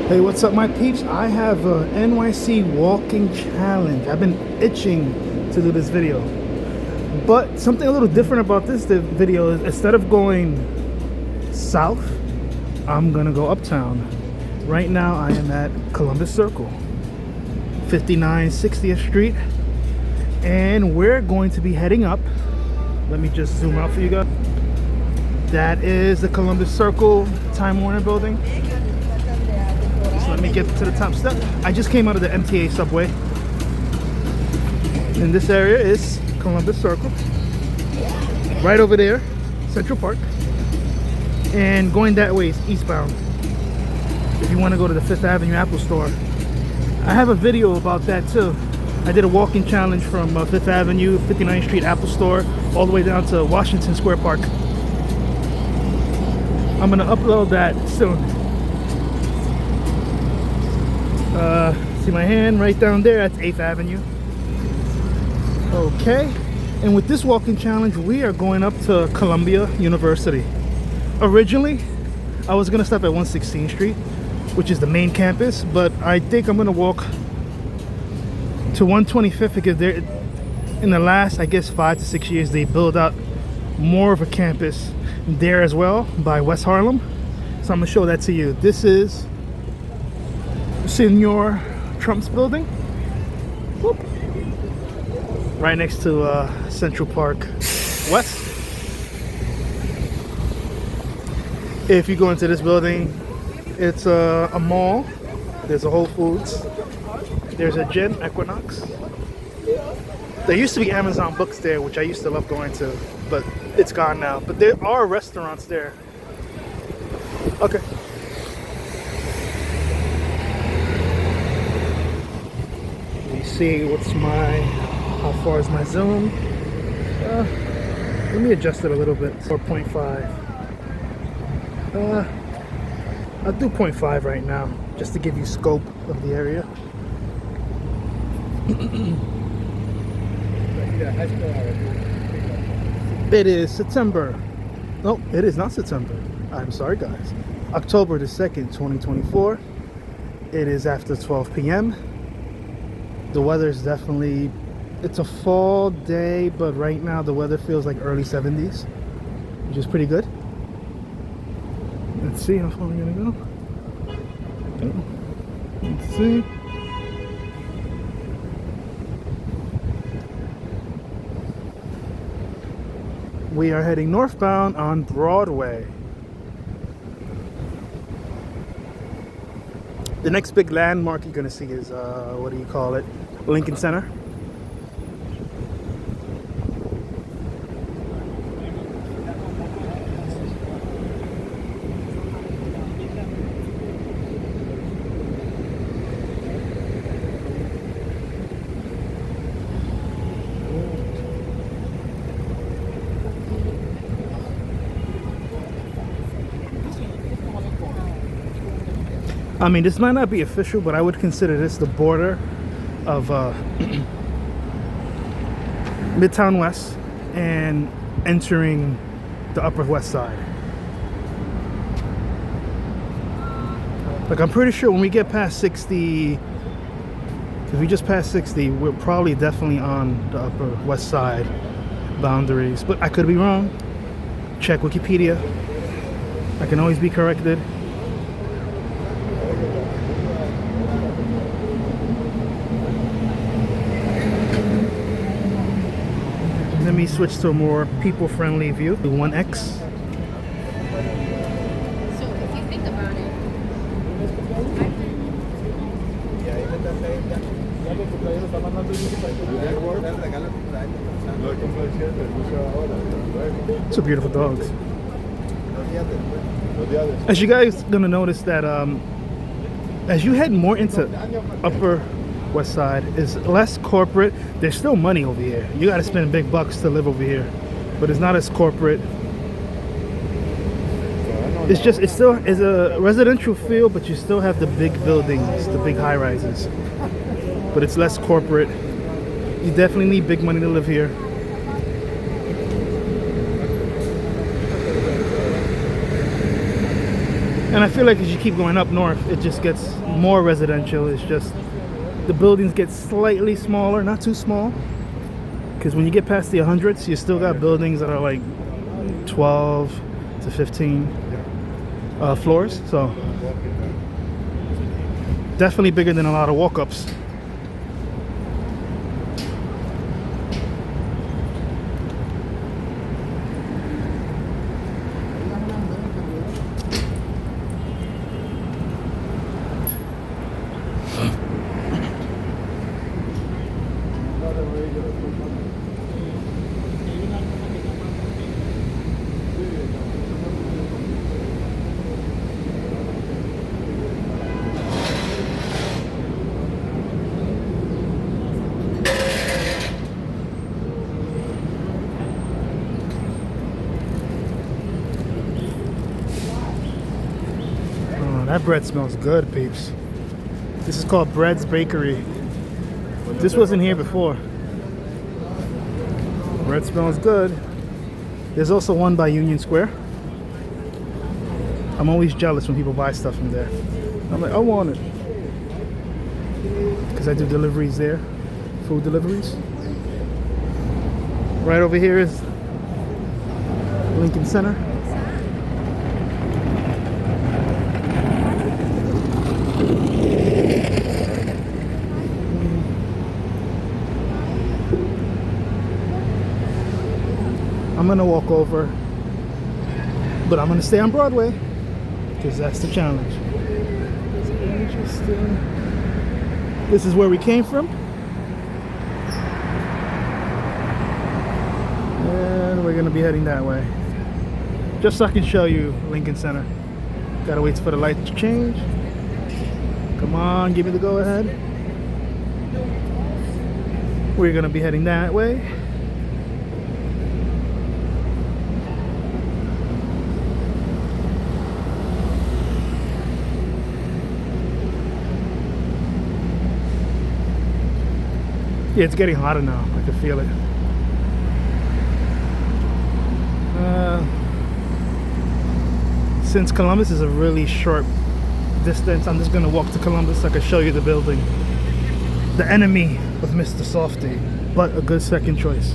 Hey, what's up, my peeps? I have a NYC walking challenge. I've been itching to do this video, but something a little different about this video is instead of going south, I'm gonna go uptown. Right now I am at Columbus Circle, 59 60th Street, and we're going to be heading up. Let me just zoom out for you guys. That is the Columbus Circle Time Warner building. So let me get to the top step. I just came out of the MTA subway. And this area is Columbus Circle. Right over there, Central Park. And going that way is eastbound. If you want to go to the 5th Avenue Apple Store. I have a video about that too. I did a walking challenge from 5th Avenue, 59th Street Apple Store, all the way down to Washington Square Park. I'm gonna upload that soon. See my hand right down there? That's 8th Avenue. Okay, and with this walking challenge, we are going up to Columbia University. Originally, I was gonna stop at 116th Street, which is the main campus, but I think I'm gonna walk to 125th because they're in the last, I guess, 5 to 6 years, they build out more of a campus there as well by West Harlem. So I'm gonna show that to you. This is Senor Trump's building. Whoop. Right next to Central Park West. If you go into this building, it's a mall. There's a Whole Foods. There's a gym, Equinox. There used to be Amazon Books there, which I used to love going to, but it's gone now. But there are restaurants there. Okay. Let me see how far is my zoom? Let me adjust it a little bit. 4.5. I'll do 0.5 right now, just to give you scope of the area. It is September. No, it is not September. I'm sorry, guys. October the 2nd, 2024. It is after 12 p.m. The weather is definitely, it's a fall day, but right now the weather feels like early 70s, which is pretty good. Let's see how far we're gonna go. Let's see. We are heading northbound on Broadway. The next big landmark you're gonna see is, what do you call it? Lincoln Center. I mean, this might not be official, but I would consider this the border of Midtown West and entering the Upper West Side. Like, I'm pretty sure when we get past 60, if we just pass 60, we're probably definitely on the Upper West Side boundaries. But I could be wrong. Check Wikipedia. I can always be corrected. Let me switch to a more people-friendly view. 1X. So if you think about it, It's a beautiful dogs. As you guys gonna notice that as you head more into Upper West Side, is less corporate. There's still money over here. You got to spend big bucks to live over here, but it's not as corporate. It's just, it still is a residential feel, but you still have the big buildings, the big high rises, but it's less corporate. You definitely need big money to live here. And I feel like as you keep going up north, it just gets more residential. It's just the buildings get slightly smaller, not too small. Because when you get past the 100s, you still got buildings that are like 12 to 15 floors. So definitely bigger than a lot of walk-ups. That bread smells good, peeps. This is called Bread's Bakery. This wasn't here before. Bread smells good. There's also one by Union Square. I'm always jealous when people buy stuff from there. I'm like, I want it. Because I do deliveries there. Food deliveries. Right over here is Lincoln Center. I'm gonna walk over, but I'm gonna stay on Broadway because that's the challenge. Interesting. This is where we came from, and we're gonna be heading that way. Just so I can show you Lincoln Center. Gotta wait for the light to change. Come on, give me the go ahead. We're gonna be heading that way. Yeah, it's getting hotter now. I can feel it. Since Columbus is a really short distance, I'm just gonna walk to Columbus so I can show you the building. The enemy of Mr. Softy, but a good second choice.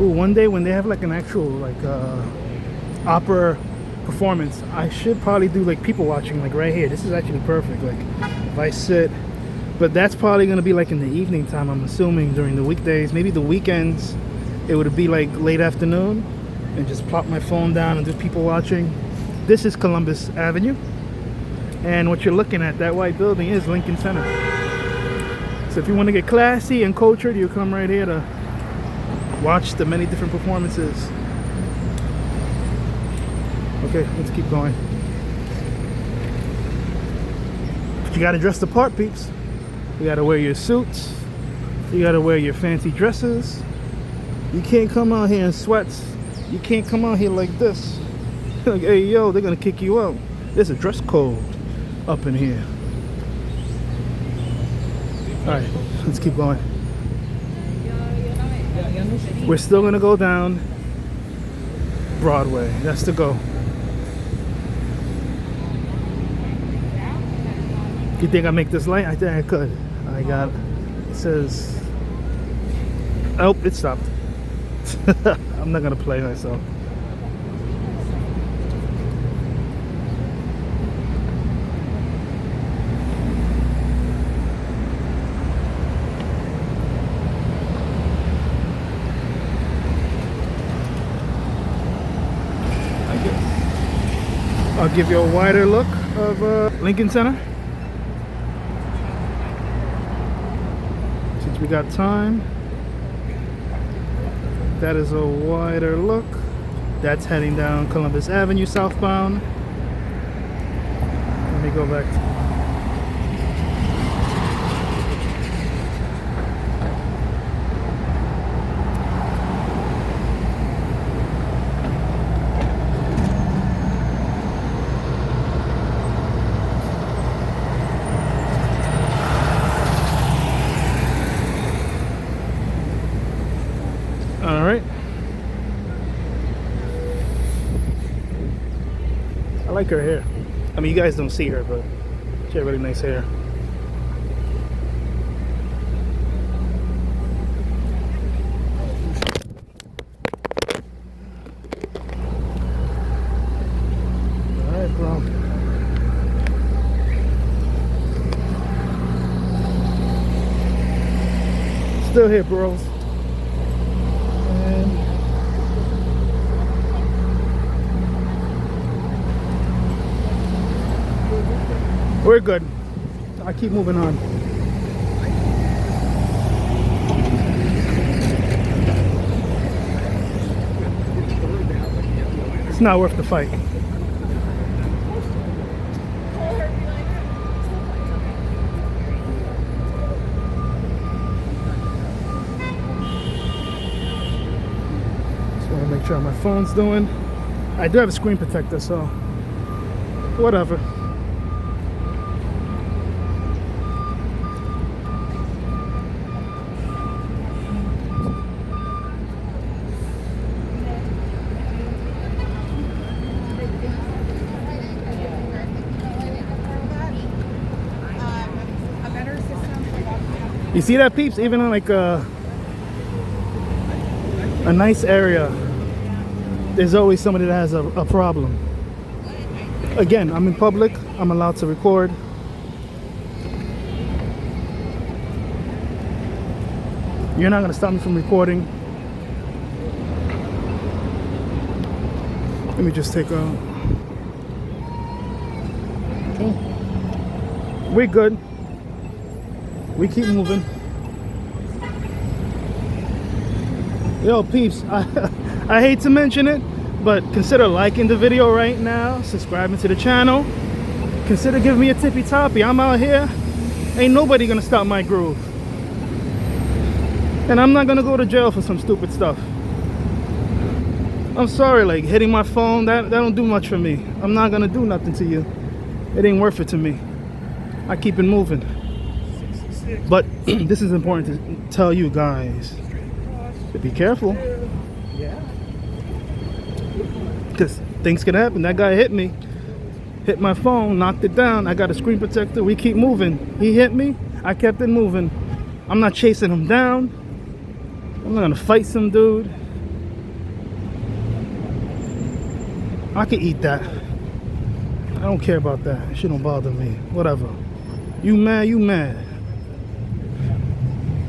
Ooh, one day when they have like an actual like opera performance, I should probably do like people watching like right here. This is actually perfect. Like if I sit, but that's probably gonna be like in the evening time, I'm assuming. During the weekdays, maybe the weekends, it would be like late afternoon, and just plop my phone down and do people watching. This is Columbus Avenue, and what you're looking at, that white building, is Lincoln Center. So if you want to get classy and cultured, you come right here to watch the many different performances. Okay, let's keep going. But you gotta dress the part, peeps. You gotta wear your suits. You gotta wear your fancy dresses. You can't come out here in sweats. You can't come out here like this. Like, hey, yo, they're gonna kick you out. There's a dress code up in here. All right, let's keep going. We're still gonna go down Broadway. That's the go. You think I make this light? I think I could. I got, it says, oh, it stopped. I'm not gonna play myself. I'll give you a wider look of Lincoln Center. Since we got time. That is a wider look. That's heading down Columbus Avenue southbound. Let me go back to All right. I like her hair. I mean, you guys don't see her, but she has really nice hair. All right, bro. Still here, bros. And we're good. I keep moving on. It's not worth the fight. Make sure my phone's doing. I do have a screen protector, so whatever. You see that, peeps? Even in like a nice area, there's always somebody that has a problem. Again, I'm in public. I'm allowed to record. You're not gonna stop me from recording. Let me just take a... Okay. We're good. We keep moving. Yo, peeps, I hate to mention it, but consider liking the video right now, subscribing to the channel. Consider giving me a tippy toppy. I'm out here. Ain't nobody gonna stop my groove. And I'm not gonna go to jail for some stupid stuff. I'm sorry, like hitting my phone, that don't do much for me. I'm not gonna do nothing to you. It ain't worth it to me. I keep it moving. But this is important to tell you guys to be careful. Because things can happen. That guy hit me. Hit my phone, knocked it down. I got a screen protector. We keep moving. He hit me. I kept it moving. I'm not chasing him down. I'm not gonna fight some dude. I can eat that. I don't care about that. It shouldn't bother me. Whatever. You mad, you mad.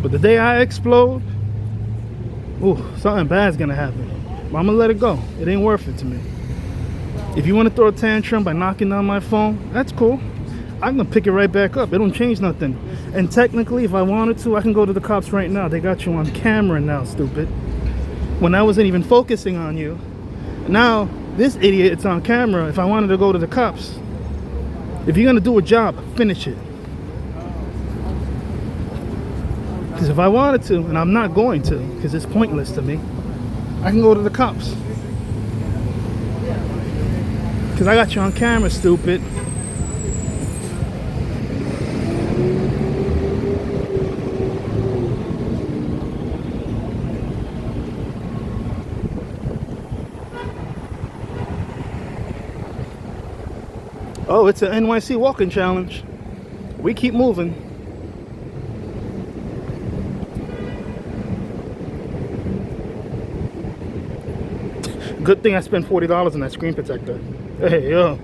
But the day I explode, ooh, something bad's gonna happen. But I'm gonna let it go. It ain't worth it to me. If you want to throw a tantrum by knocking down my phone, that's cool. I'm gonna pick it right back up. It don't change nothing. And technically, if I wanted to, I can go to the cops right now. They got you on camera now, stupid. When I wasn't even focusing on you. Now, this idiot, it's on camera. If I wanted to go to the cops. If you're gonna do a job, finish it. Because if I wanted to, and I'm not going to, because it's pointless to me, I can go to the cops. Because I got you on camera, stupid. Oh, it's an NYC walking challenge. We keep moving. Good thing I spent $40 on that screen protector. Hey, yo.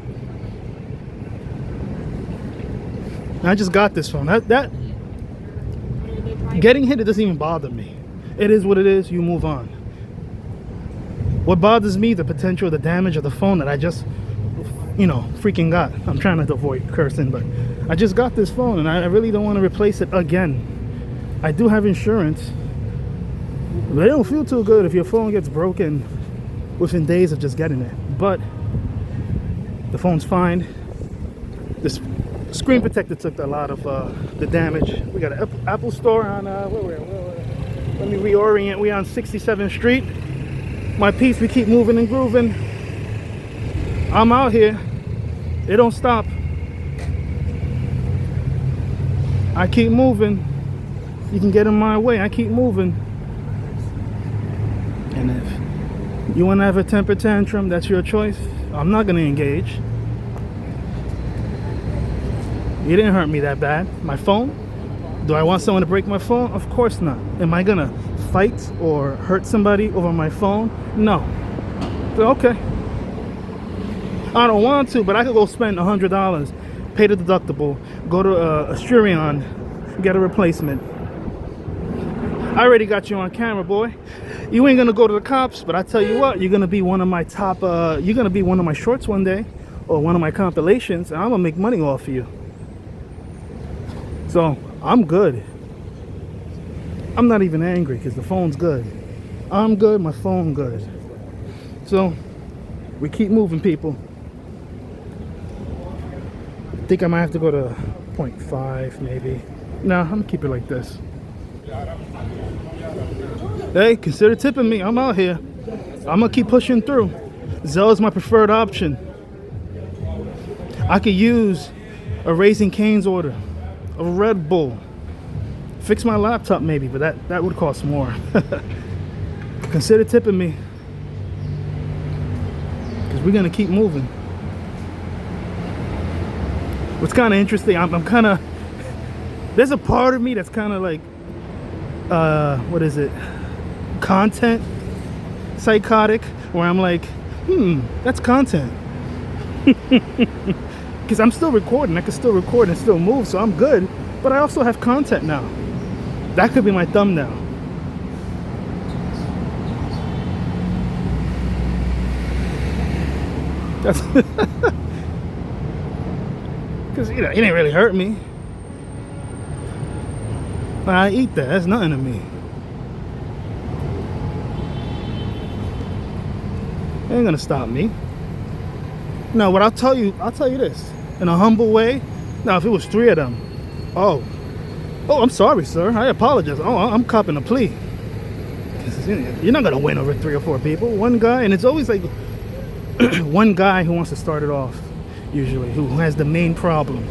I just got this phone. That getting hit, it doesn't even bother me. It is what it is. You move on. What bothers me, the potential, the damage of the phone that I just, you know, freaking got. I'm trying to avoid cursing, but I just got this phone and I really don't want to replace it again. I do have insurance, but it don't feel too good if your phone gets broken within days of just getting it. But the phone's fine. This screen protector took a lot of the damage. We got an Apple store on let me reorient. We on 67th Street. My piece, we keep moving and grooving. I'm out here. It don't stop. I keep moving. You can get in my way. I keep moving. And if you want to have a temper tantrum, that's your choice. I'm not going to engage. You didn't hurt me that bad. My phone? Do I want someone to break my phone? Of course not. Am I going to fight or hurt somebody over my phone? No. So, okay. I don't want to, but I could go spend $100, pay the deductible, go to Asurion, get a replacement. I already got you on camera, boy. You ain't gonna go to the cops, but I tell you what, you're gonna be one of my top, you're gonna be one of my shorts one day, or one of my compilations, and I'm gonna make money off of you. So, I'm good. I'm not even angry, because the phone's good. I'm good, my phone good. So, we keep moving, people. I think I might have to go to 0.5, maybe. Nah, I'm gonna keep it like this. Hey, consider tipping me. I'm out here. I'm gonna keep pushing through. Zelle is my preferred option. I could use a Raising Cane's order, a Red Bull, fix my laptop maybe, but that would cost more. Consider tipping me, because we're gonna keep moving. What's kind of interesting, I'm kind of, there's a part of me that's kind of like, what is it, content psychotic, where I'm like, that's content. Because I'm still recording. I can still record and still move, so I'm good. But I also have content now. That could be my thumbnail. That's because, you know, it didn't really hurt me. I eat that. That's nothing to me. It ain't gonna stop me. No, but I'll tell you this in a humble way. Now, if it was 3 of them, oh, I'm sorry, sir. I apologize. Oh, I'm copping a plea. You're not gonna win over 3 or 4 people. One guy, and it's always like one guy who wants to start it off. Usually, who has the main problem.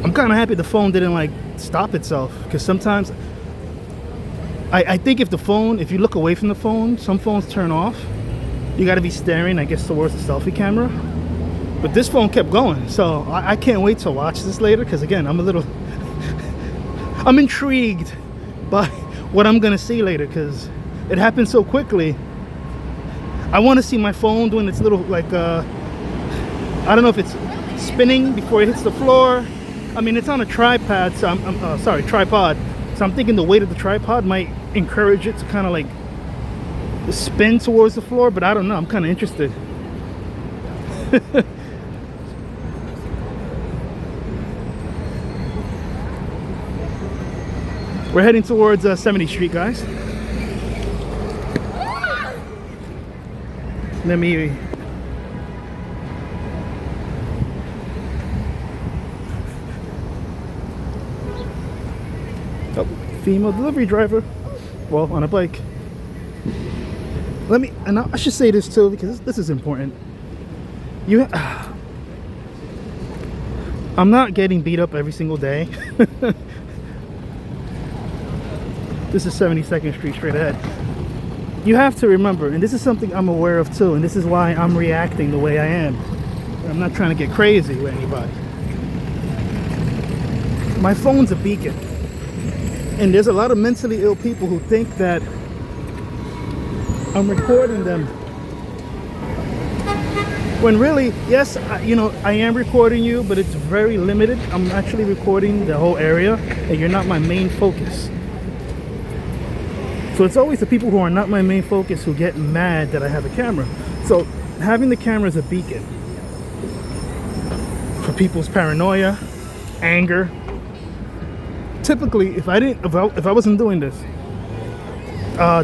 I'm kind of happy the phone didn't like stop itself, because sometimes I think if you look away from the phone, some phones turn off. You got to be staring, I guess, towards the selfie camera. But this phone kept going, so I can't wait to watch this later, because again, I'm intrigued by what I'm gonna see later, because it happened so quickly. I want to see my phone doing its little, like, I don't know if it's spinning before it hits the floor. I mean, it's on a tripod, so tripod. So I'm thinking the weight of the tripod might encourage it to kind of like spin towards the floor, but I don't know. I'm kind of interested. We're heading towards 70th Street, guys. Let me... Oh, female delivery driver. Well, on a bike. Let me... And I should say this too, because this is important. I'm not getting beat up every single day. This is 72nd Street straight ahead. You have to remember, and this is something I'm aware of too, and this is why I'm reacting the way I am. I'm not trying to get crazy with anybody. My phone's a beacon. And there's a lot of mentally ill people who think that I'm recording them. When really, yes, I am recording you, but it's very limited. I'm actually recording the whole area, and you're not my main focus. So it's always the people who are not my main focus who get mad that I have a camera. So having the camera is a beacon for people's paranoia, anger. Typically, if I wasn't doing this,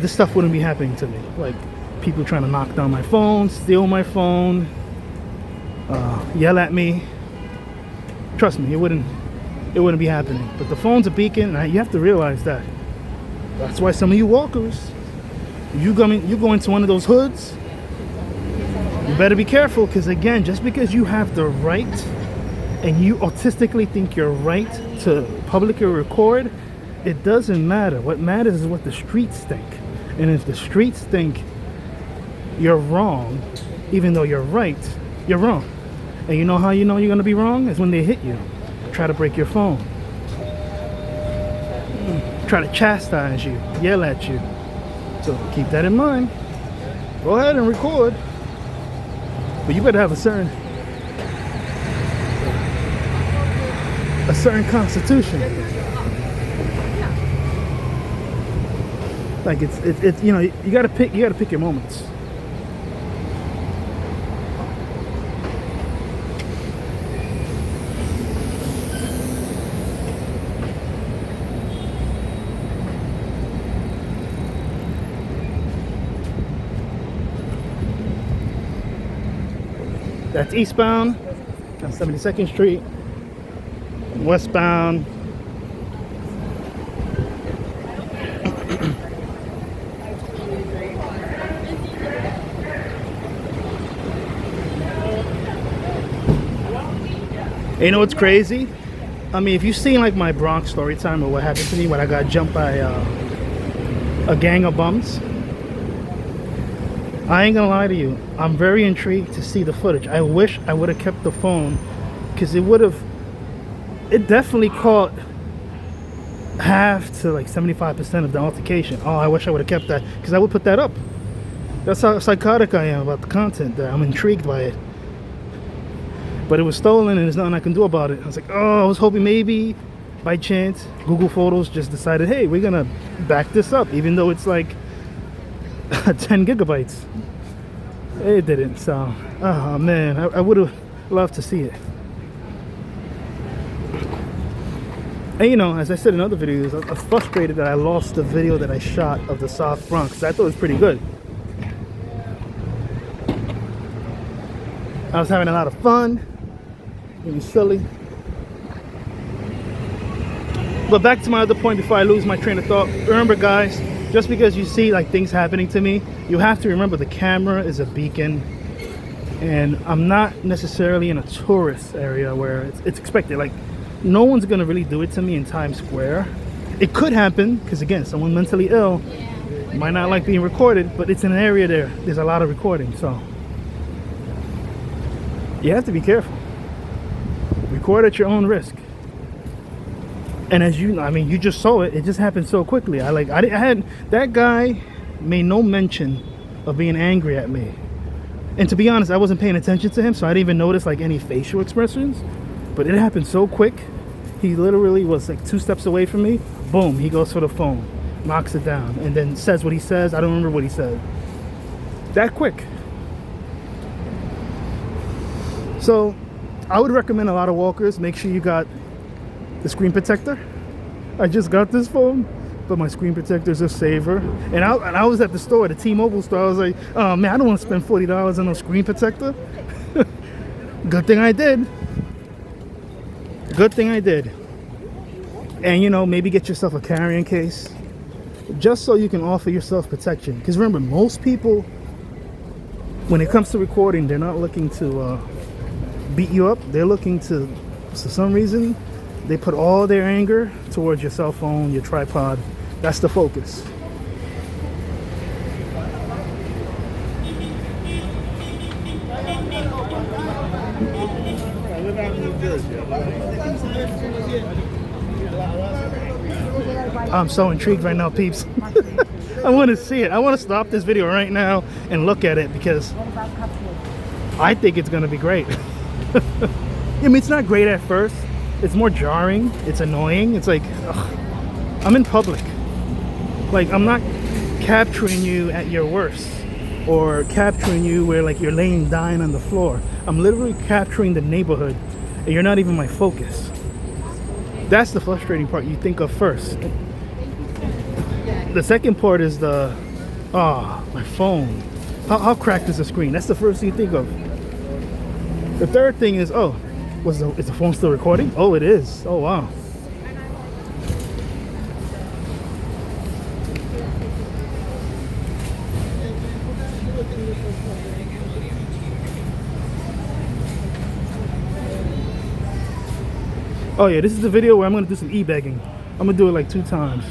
this stuff wouldn't be happening to me. Like people trying to knock down my phone, steal my phone, yell at me. Trust me, it wouldn't be happening. But the phone's a beacon, and you have to realize that. That's why some of you walkers, you go into one of those hoods, you better be careful, because again, just because you have the right and you autistically think you're right to publicly record, it doesn't matter. What matters is what the streets think. And if the streets think you're wrong, even though you're right, you're wrong. And you know how you know you're gonna be wrong? Is when they hit you, try to break your phone, try to chastise you, yell at you. So keep that in mind. Go ahead and record, but you better have a certain constitution. Like it's you know, you gotta pick your moments. That's eastbound on 72nd Street. Westbound. You know what's crazy? I mean, if you've seen like my Bronx story time or what happened to me when I got jumped by a gang of bums, I ain't gonna lie to you, I'm very intrigued to see the footage. I wish I would have kept the phone, because it definitely caught half to like 75% of the altercation. Oh, I wish I would have kept that, because I would put that up. That's how psychotic I am about the content, that I'm intrigued by it. But it was stolen and there's nothing I can do about it. I was like, oh, I was hoping maybe by chance Google Photos just decided, hey, we're gonna back this up, even though it's like 10 gigabytes. It didn't. So, oh man, I would have loved to see it. And you know, as I said in other videos, I was frustrated that I lost the video that I shot of the South Bronx. I thought it was pretty good. I was having a lot of fun, getting silly. But back to my other point before I lose my train of thought. Remember, guys, just because you see like things happening to me, you have to remember the camera is a beacon, and I'm not necessarily in a tourist area where it's expected. Like, no one's gonna really do it to me in Times Square. It could happen because, again, someone mentally ill might not like being recorded, but it's an area there's a lot of recording, so you have to be careful. Record at your own risk. And as you know, I mean, you just saw it. It just happened so quickly. I had that guy made no mention of being angry at me. And to be honest, I wasn't paying attention to him, so I didn't even notice like any facial expressions. But it happened so quick. He literally was like 2 steps away from me. Boom, he goes for the phone, knocks it down, and then says what he says. I don't remember what he said. That quick. So I would recommend a lot of walkers, make sure you got the screen protector. I just got this phone, but my screen protector is a saver. And I was at the store, the T-Mobile store. I was like, oh man, I don't want to spend $40 on no screen protector. Good thing I did. Good thing I did. And you know, maybe get yourself a carrying case, just so you can offer yourself protection. Because remember, most people, when it comes to recording, they're not looking to beat you up. They're looking to, for some reason, they put all their anger towards your cell phone, your tripod. That's the focus. I'm so intrigued right now, peeps. I want to see it. I want to stop this video right now and look at it, because I think it's going to be great. I mean, it's not great at first. It's more jarring. It's annoying. It's like, ugh, I'm in public. Like, I'm not capturing you at your worst, or capturing you where like you're laying dying on the floor. I'm literally capturing the neighborhood, and you're not even my focus. That's the frustrating part you think of first. The second part is the, my phone. How cracked is the screen? That's the first thing you think of. The third thing is, is the phone still recording? Oh, it is. Oh, wow. Oh yeah, this is the video where I'm gonna do some e-begging. I'm gonna do it like 2 times.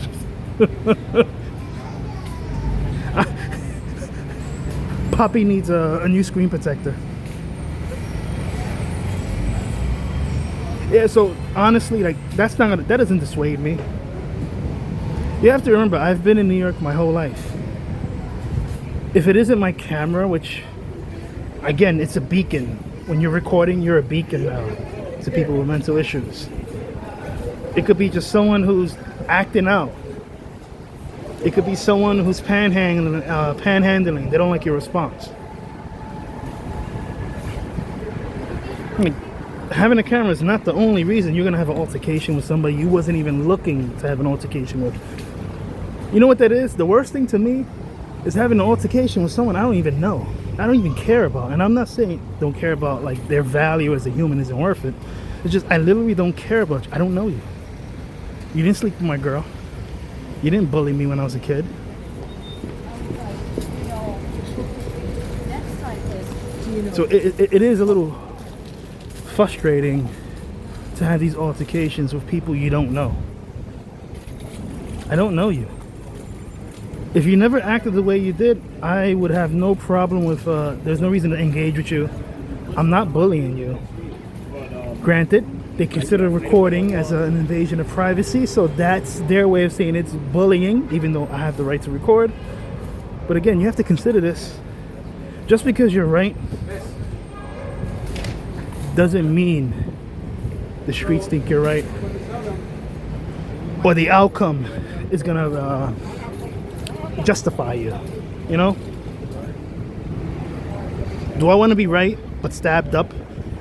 Poppy needs a new screen protector. Yeah, so honestly, like that doesn't dissuade me. You have to remember, I've been in New York my whole life. If it isn't my camera, which again, it's a beacon. When you're recording, you're a beacon now to people with mental issues. It could be just someone who's acting out. It could be someone who's panhandling. They don't like your response. I mean, having a camera is not the only reason you're gonna have an altercation with somebody you wasn't even looking to have an altercation with. You know what that is? The worst thing to me is having an altercation with someone I don't even know. I don't even care about. And I'm not saying don't care about like their value as a human isn't worth it. It's just I literally don't care about you. I don't know you. You didn't sleep with my girl. You didn't bully me when I was a kid. So it is a little frustrating to have these altercations with people you don't know. I don't know you. If you never acted the way you did, I would have no problem with, there's no reason to engage with you. I'm not bullying you. Granted, they consider recording as an invasion of privacy, so that's their way of saying it's bullying, even though I have the right to record. But again, you have to consider this. Just because you're right doesn't mean the streets think you're right, or the outcome is gonna justify you, you know? Do I want to be right but stabbed up,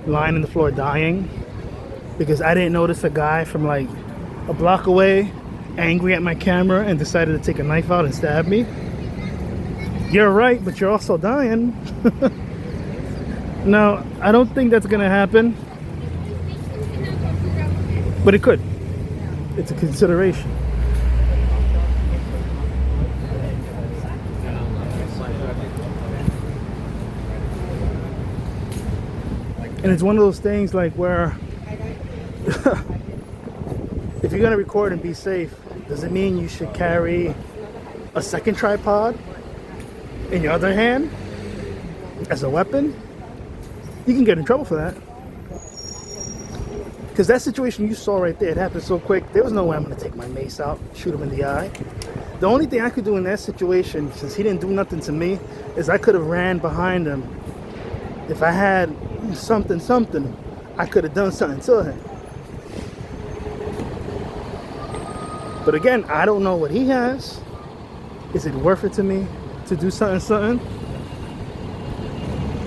lying on the floor dying because I didn't notice a guy from like a block away angry at my camera and decided to take a knife out and stab me? You're right, but you're also dying. No, I don't think that's gonna happen, but it could. It's a consideration. And it's one of those things like where if you're gonna record and be safe, does it mean you should carry a second tripod in your other hand as a weapon? You can get in trouble for that. Because that situation you saw right there, it happened so quick, there was no way I'm gonna take my mace out, shoot him in the eye. The only thing I could do in that situation, since he didn't do nothing to me, is I could have ran behind him. If I had something, I could have done something to him. But again, I don't know what he has. Is it worth it to me to do something?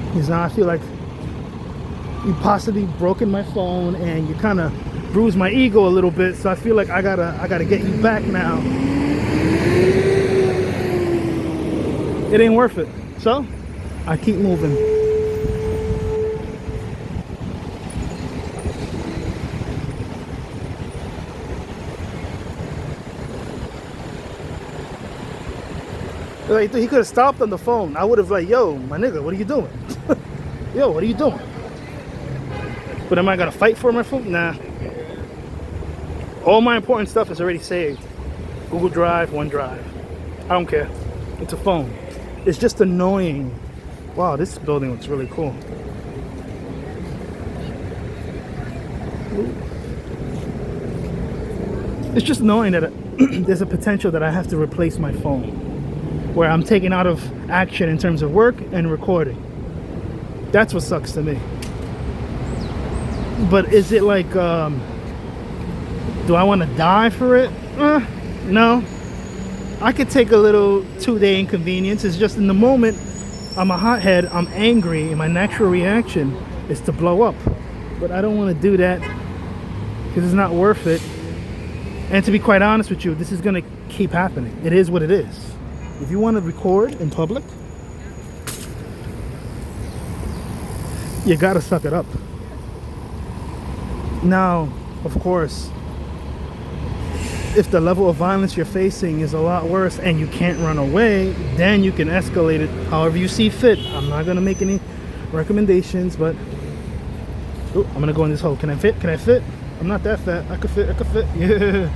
Because now I feel like you possibly broken my phone and you kind of bruised my ego a little bit, so I feel like I gotta get you back now. It ain't worth it, so I keep moving. Like, he could have stopped on the phone. I would have like, yo, my nigga, what are you doing? Yo, what are you doing? But am I gonna fight for my phone? Nah. All my important stuff is already saved. Google Drive, OneDrive. I don't care. It's a phone. It's just annoying. Wow, this building looks really cool. It's just annoying that there's a potential that I have to replace my phone, where I'm taken out of action in terms of work and recording. That's what sucks to me. But is it like, do I want to die for it? No. I could take a little 2-day inconvenience. It's just in the moment, I'm a hothead, I'm angry, and my natural reaction is to blow up. But I don't want to do that because it's not worth it. And to be quite honest with you, this is going to keep happening. It is what it is. If you want to record in public, you gotta suck it up. Now, of course, if the level of violence you're facing is a lot worse and you can't run away, then you can escalate it however you see fit. I'm not gonna make any recommendations, but ooh, I'm gonna go in this hole. Can I fit? Can I fit? I'm not that fat. I could fit. I could fit. Yeah.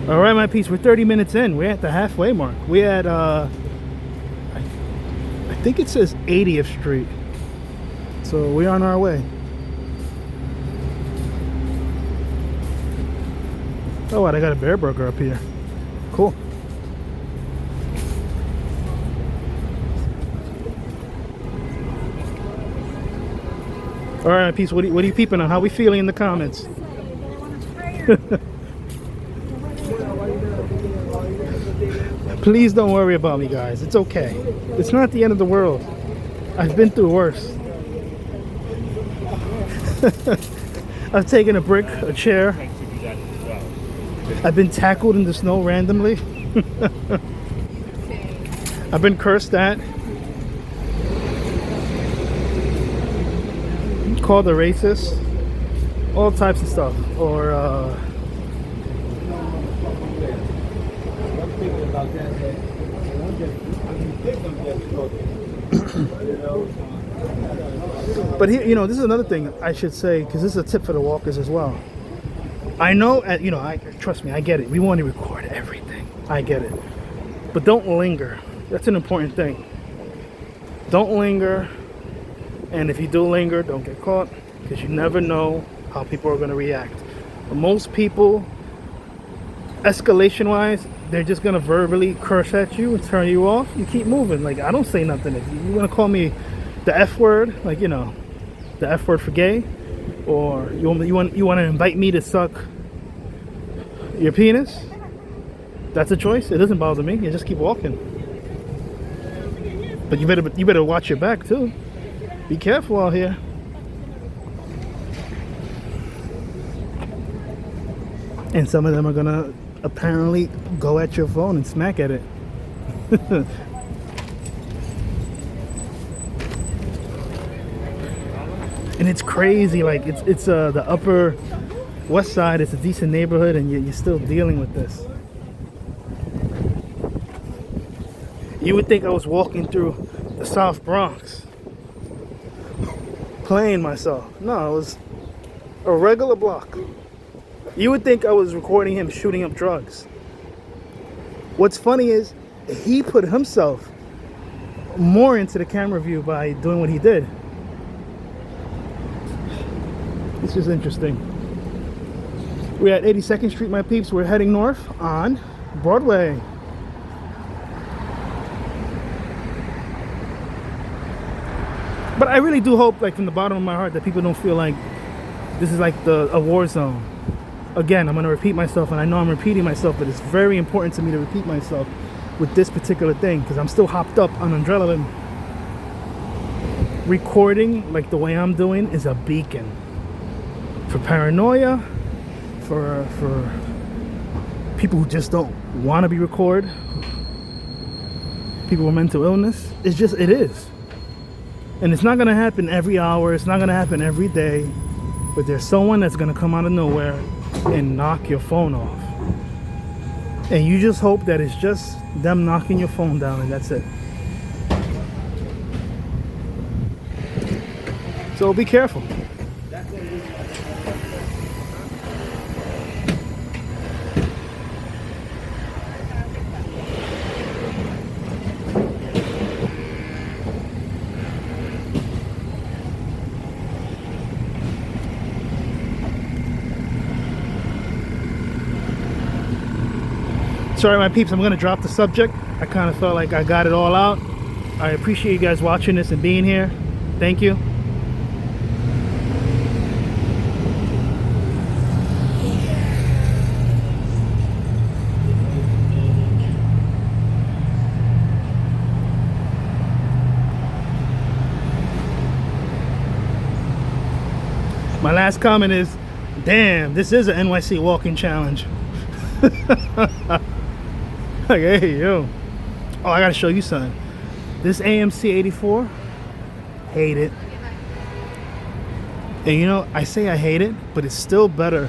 All right, my peeps. We're 30 minutes in. We're at the halfway mark. We at I think it says 80th Street. So we're on our way. Oh, what? I got a bear burger up here. Cool. All right, peeps. What are you peeping on? How we feeling in the comments? Please don't worry about me, guys. It's okay. It's not the end of the world. I've been through worse. I've taken a brick, a chair. I've been tackled in the snow randomly. I've been cursed at. Called a racist. All types of stuff. Or, but here, you know, this is another thing I should say, because this is a tip for the walkers as well. I know, you know, trust me, I get it. We want to record everything. I get it. But don't linger. That's an important thing. Don't linger. And if you do linger, don't get caught, because you never know how people are going to react. But most people, escalation-wise, they're just going to verbally curse at you and turn you off. You keep moving. Like, I don't say nothing. If you want to call me the F word, like, you know, the F word for gay, or you want to invite me to suck your penis, that's a choice. It doesn't bother me. You just keep walking. But you better watch your back too. Be careful out here. And some of them are gonna apparently go at your phone and smack at it. And it's crazy, like it's the Upper West Side. It's a decent neighborhood, and you're still dealing with this. You would think I was walking through the South Bronx, playing myself. No, it was a regular block. You would think I was recording him shooting up drugs. What's funny is he put himself more into the camera view by doing what he did. This is interesting. We're at 82nd Street, my peeps. We're heading north on Broadway. But I really do hope, like, from the bottom of my heart, that people don't feel like this is like a war zone. Again, I'm going to repeat myself, and I know I'm repeating myself, but it's very important to me to repeat myself with this particular thing, because I'm still hopped up on adrenaline. Recording like the way I'm doing is a beacon for paranoia, for people who just don't want to be recorded, people with mental illness. It is. And it's not going to happen every hour. It's not going to happen every day. But there's someone that's going to come out of nowhere and knock your phone off. And you just hope that it's just them knocking your phone down, and that's it. So be careful. Sorry, my peeps, I'm going to drop the subject. I kind of felt like I got it all out. I appreciate you guys watching this and being here. Thank you. My last comment is, damn, this is an NYC walking challenge. Like, hey, yo. Oh, I gotta show you something. This AMC 84, hate it. And you know, I say I hate it, but it's still better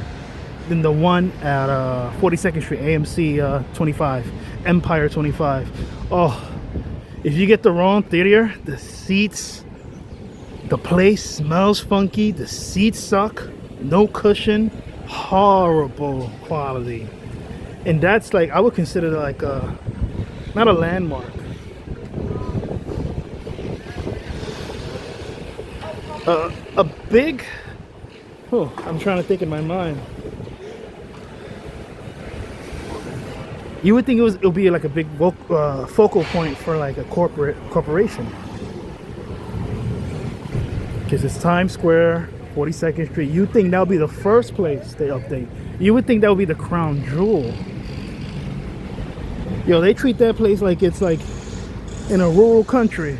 than the one at 42nd Street, AMC 25, Empire 25. Oh, if you get the wrong theater, the seats, the place smells funky, the seats suck, no cushion, horrible quality. And that's like, I would consider like a, not a landmark. A big, oh, I'm trying to think in my mind. You would think it would be like a big focal point for like a corporation. Because it's Times Square, 42nd Street. You think that would be the first place they update. You would think that would be the crown jewel. Yo, they treat that place like it's like in a rural country.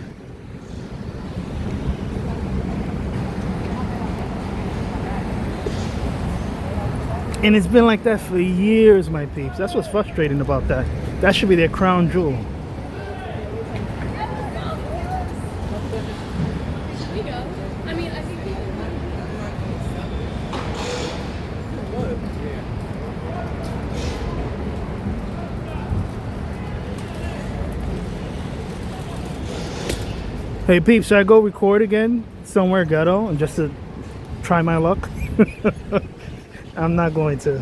And it's been like that for years, my peeps. That's what's frustrating about that. That should be their crown jewel. Hey peeps, should I go record again somewhere ghetto and just to try my luck? I'm not going to.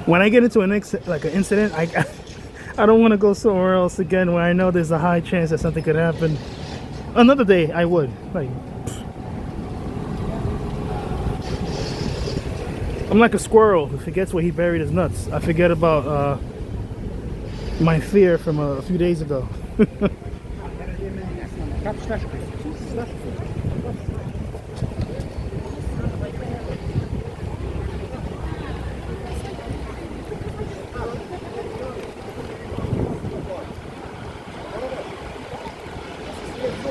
When I get into an incident, I don't want to go somewhere else again where I know there's a high chance that something could happen. Another day I would. Like, I'm like a squirrel who forgets where he buried his nuts. I forget about my fear from a few days ago.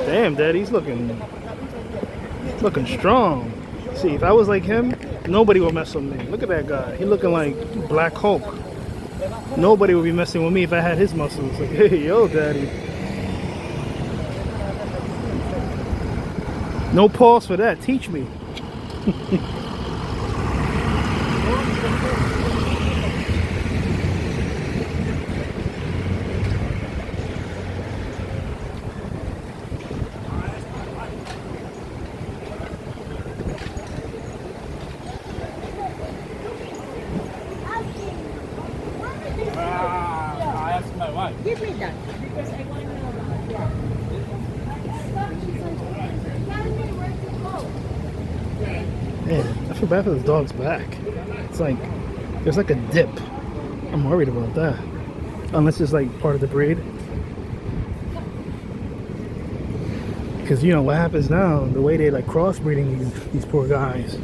Damn, Daddy's looking strong. See, if I was like him, nobody would mess with me. Look at that guy. He looking like Black Hulk. Nobody would be messing with me if I had his muscles. Like, hey, yo, Daddy. No pause for that. Teach me. Give me that because I want to know. Man, I feel bad for this dog's back. It's like there's like a dip. I'm worried about that. Unless it's like part of the breed. Because you know what happens now, the way they like crossbreeding these poor guys.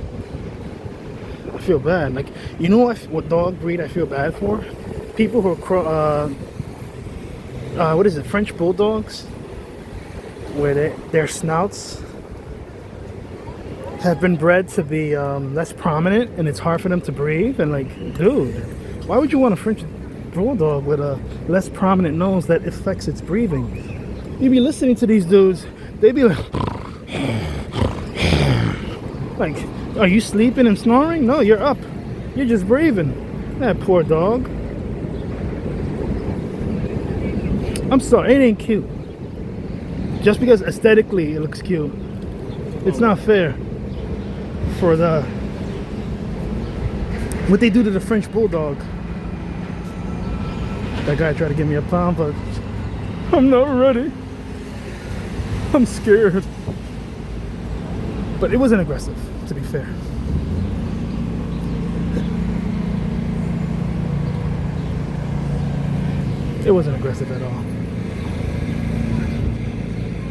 I feel bad. Like, you know what dog breed I feel bad for? People who are what is it, French bulldogs, where their snouts have been bred to be less prominent and it's hard for them to breathe. And like, dude, why would you want a French bulldog with a less prominent nose that affects its breathing? You be listening to these dudes, they be like, are you sleeping and snoring? No, you're up. You're just breathing. That poor dog. I'm sorry, it ain't cute. Just because aesthetically it looks cute, it's not fair for what they do to the French bulldog. That guy tried to give me a pound, but I'm not ready. I'm scared. But it wasn't aggressive, to be fair. It wasn't aggressive at all.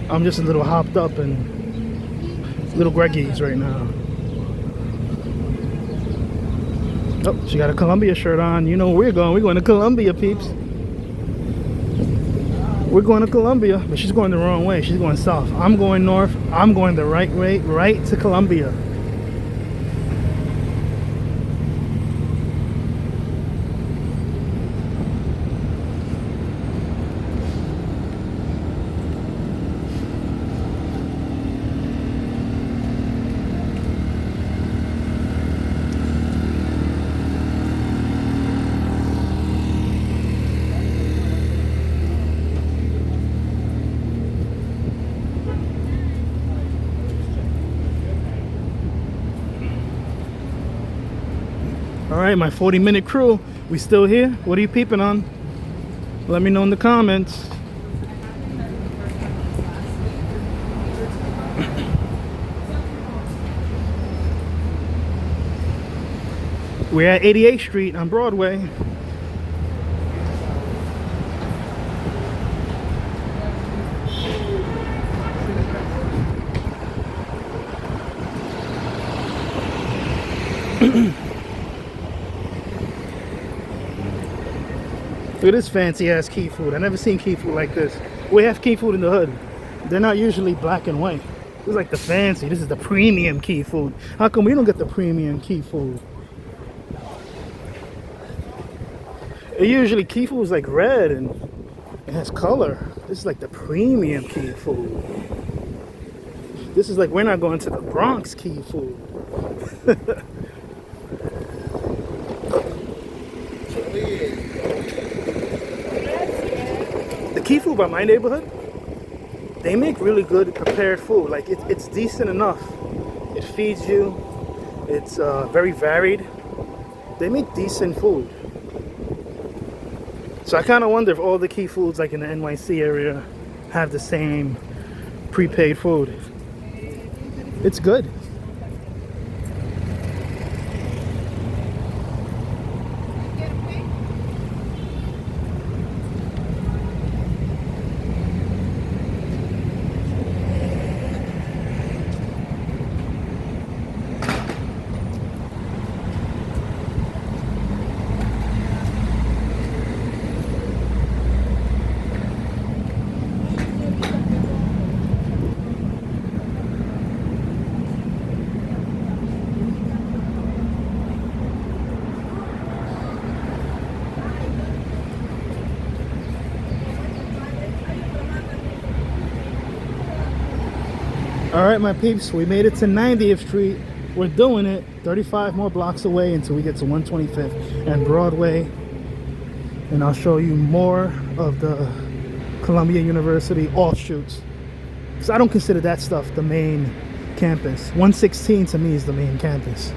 I'm just a little hopped up and little Greggies right now. Oh, she got a Columbia shirt on. You know where we're going. We're going to Columbia, peeps. We're going to Columbia, but she's going the wrong way. She's going south. I'm going north. I'm going the right way, right to Columbia. All right, my 40-minute crew. We still here? What are you peeping on? Let me know in the comments. We're at 88th Street on Broadway. Look at this fancy ass key food. I never seen key food like this. We have key food in the hood. They're not usually black and white. This is like the fancy. This is the premium key food. How come we don't get the premium key food? Usually key food is like red and it has color. This is like the premium key food. This is like we're not going to the Bronx key food. The key food by my neighborhood, they make really good prepared food. Like it's decent enough. It feeds you. It's very varied. They make decent food. So I kind of wonder if all the key foods like in the NYC area have the same prepaid food. It's good. All right, my peeps, we made it to 90th Street. We're doing it 35 more blocks away until we get to 125th and Broadway. And I'll show you more of the Columbia University offshoots. Because I don't consider that stuff the main campus. 116 to me is the main campus.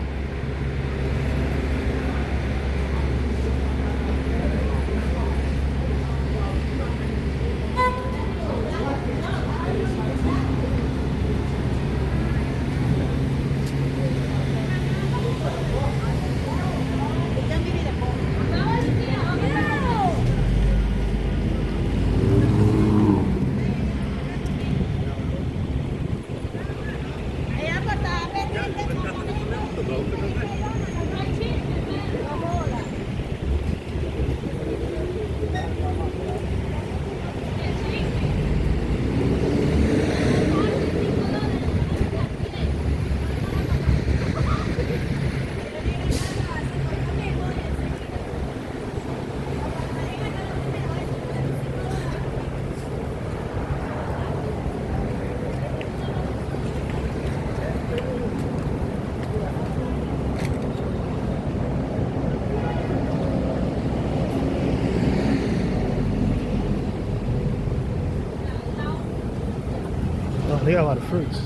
Oh, they got a lot of fruits.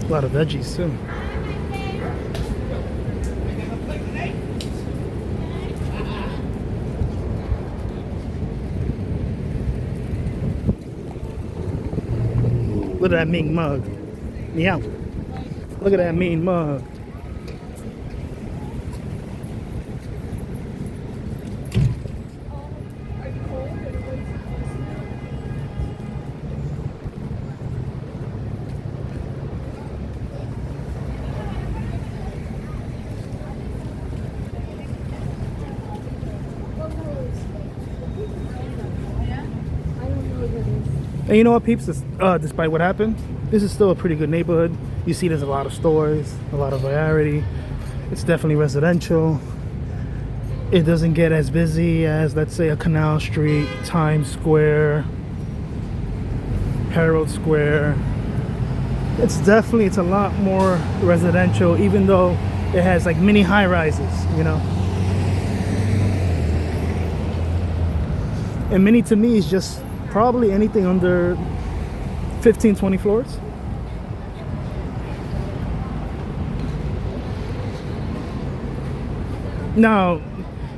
A lot of veggies too. Look at that mean mug. Meow. Look at that mean mug. And you know what, peeps? Despite what happened, this is still a pretty good neighborhood. You see there's a lot of stores, a lot of variety. It's definitely residential. It doesn't get as busy as, let's say, a Canal Street, Times Square, Herald Square. It's a lot more residential, even though it has like mini high-rises, you know. And mini to me is just probably anything under 15, 20 floors. Now,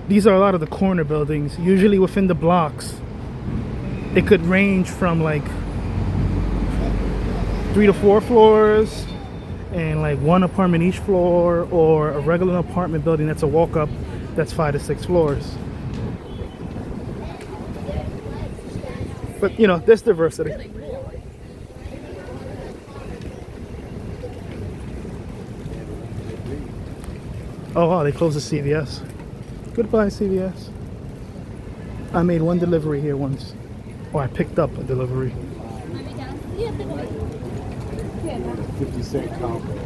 these are a lot of the corner buildings. Usually within the blocks, it could range from like 3 to 4 floors and like 1 apartment each floor, or a regular apartment building that's a walk up that's 5 to 6 floors. But you know, there's diversity. Oh wow, they closed the CVS. Goodbye, CVS. I made 1 delivery here once. Or I picked up a delivery. 50-cent combo.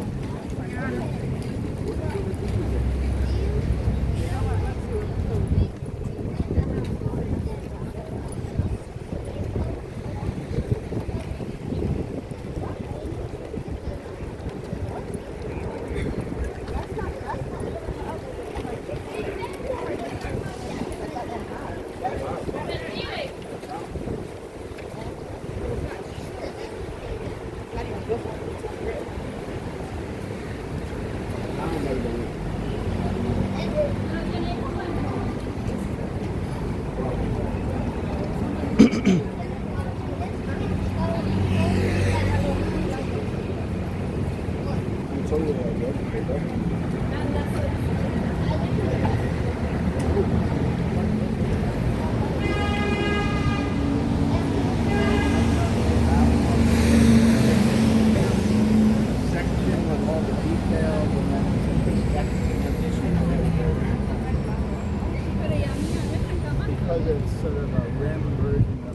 Because it's sort of a random version of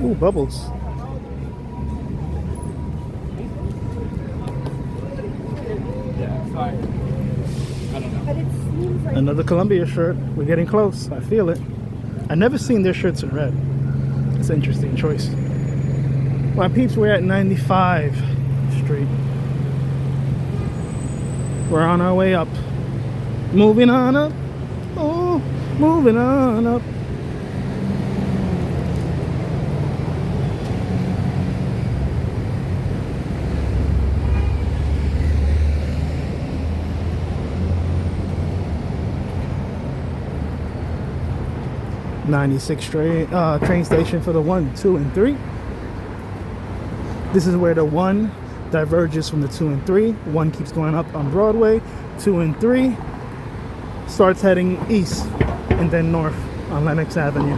Ooh, bubbles. Another Columbia shirt. We're getting close. I feel it. I've never seen their shirts in red. It's an interesting choice. My peeps, we're at 95 Street. We're on our way up. Moving on up. Oh, moving on up. Train station for the 1, 2, and 3. This is where the 1 diverges from the 2 and 3. 1 keeps going up on Broadway. 2 and 3 starts heading east and then north on Lenox Avenue.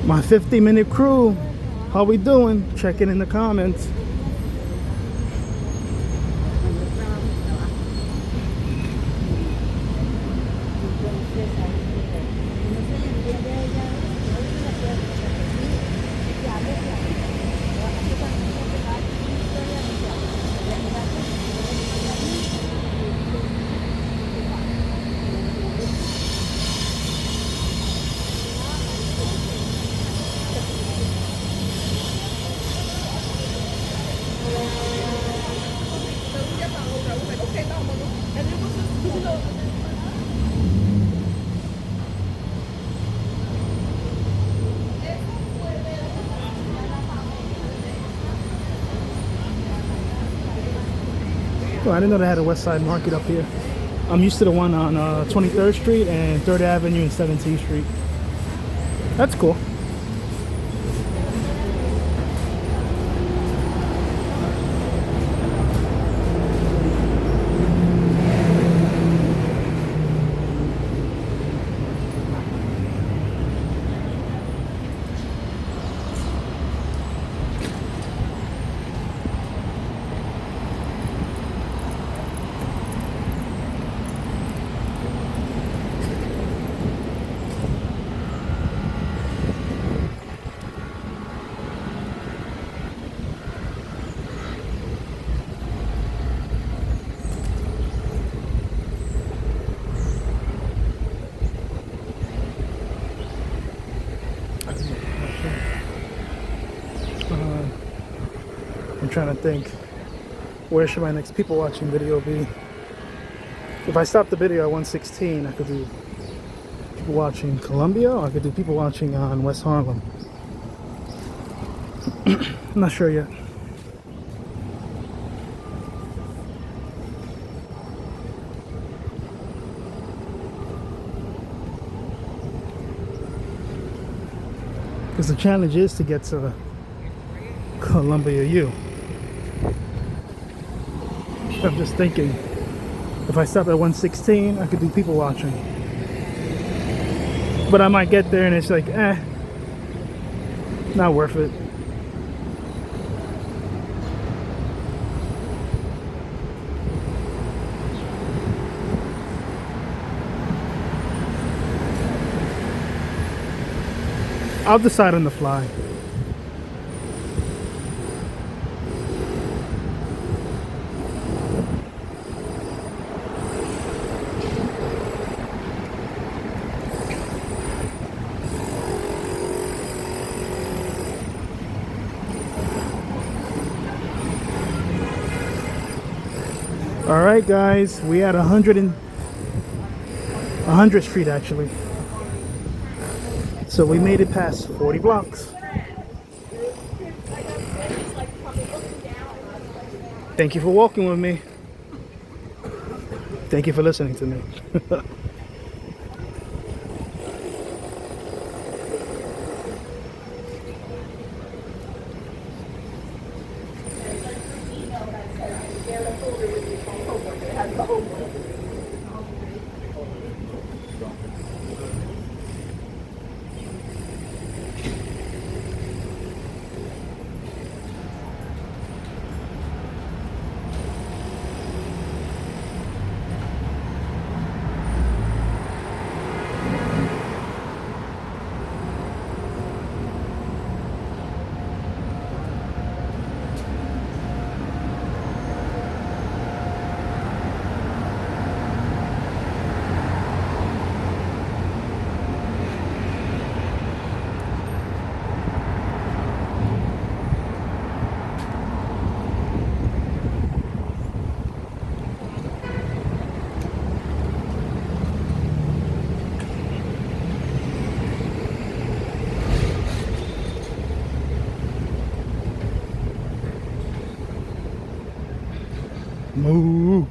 My 50-minute crew, how we doing? Check it in the comments. Oh, I didn't know they had a West Side Market up here. I'm used to the one on 23rd Street and 3rd Avenue and 17th Street. That's cool. I'm trying to think, where should my next people watching video be? If I stop the video at 116, I could do people watching Columbia, or I could do people watching on West Harlem. I'm not sure yet. Because the challenge is to get to Columbia U. I'm just thinking, if I stop at 116, I could do people watching. But I might get there and it's like, not worth it. I'll decide on the fly. All right, guys, we at 100th Street actually. So we made it past 40 blocks. Thank you for walking with me. Thank you for listening to me. Moo.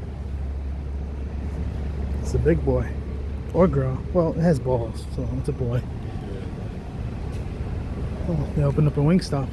It's a big boy. Or girl. Well, it has balls, so it's a boy. Oh, they opened up a Wingstop.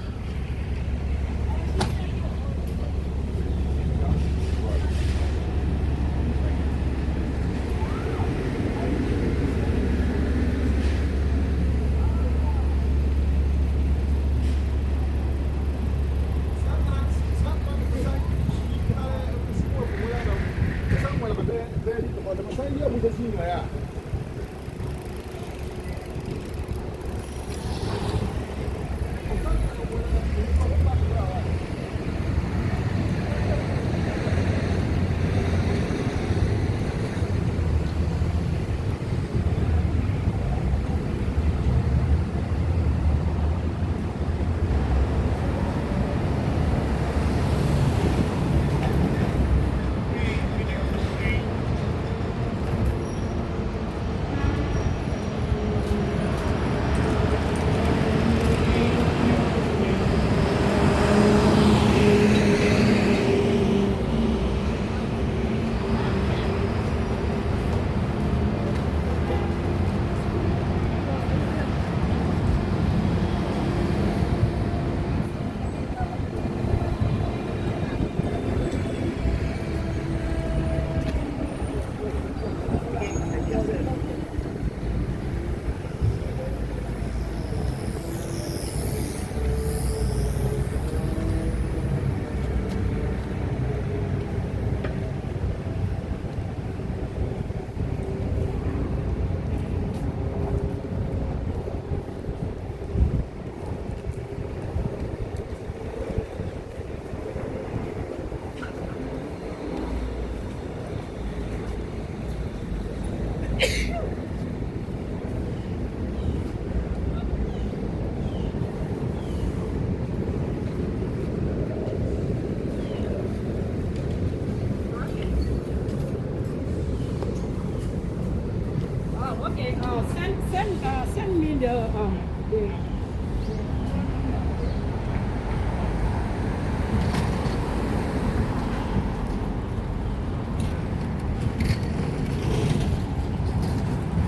the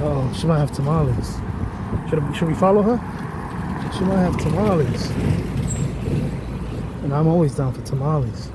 Oh, she might have tamales. Should we follow her? She might have tamales. And I'm always down for tamales.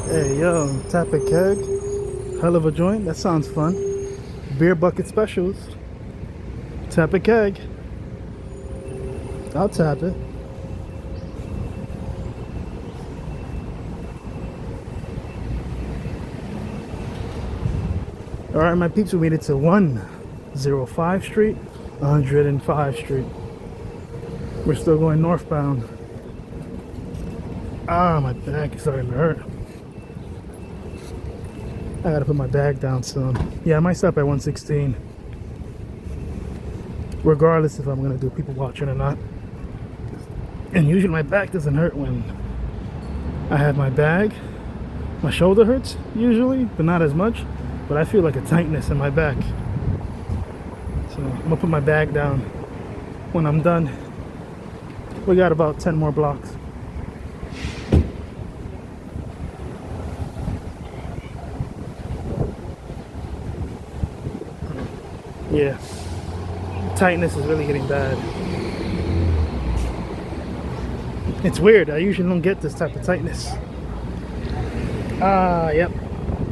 Hey, yo, tap a keg. Hell of a joint. That sounds fun. Beer bucket specials. Tap a keg. I'll tap it. All right, my peeps, we made it to 105 Street, 105 Street. We're still going northbound. Ah, my back is starting to hurt. I gotta put my bag down soon. Yeah, I might stop at 116. Regardless if I'm gonna do people watching or not. And usually my back doesn't hurt when I have my bag. My shoulder hurts usually, but not as much. But I feel like a tightness in my back. So I'm gonna put my bag down when I'm done. We got about 10 more blocks. Yeah, tightness is really getting bad. It's weird, I usually don't get this type of tightness. Yep,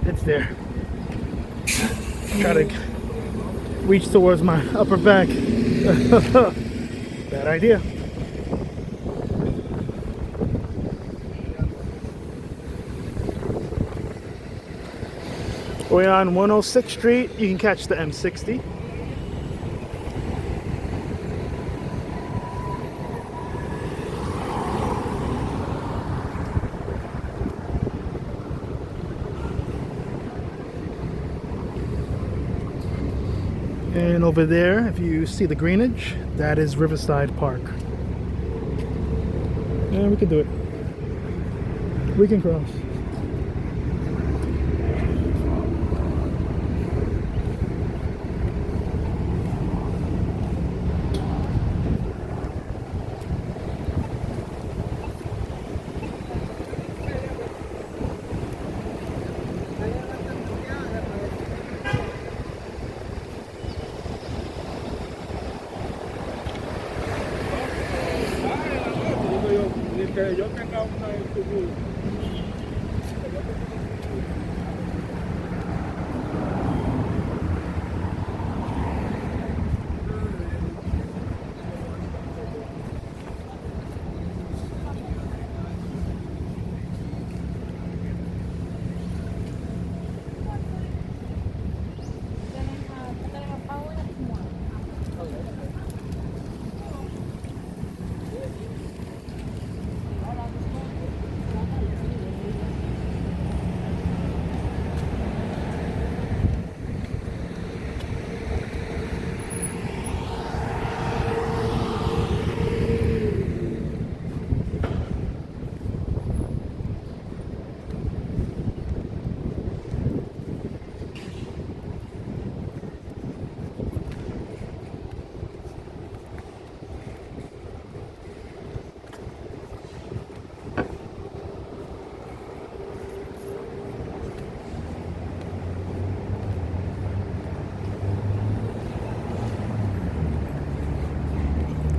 it's there. Try to reach towards my upper back. Bad idea. We're on 106th Street. You can catch the M60. And over there, if you see the greenage, that is Riverside Park. Yeah, we can do it. We can cross. Que yo tenga una SUV.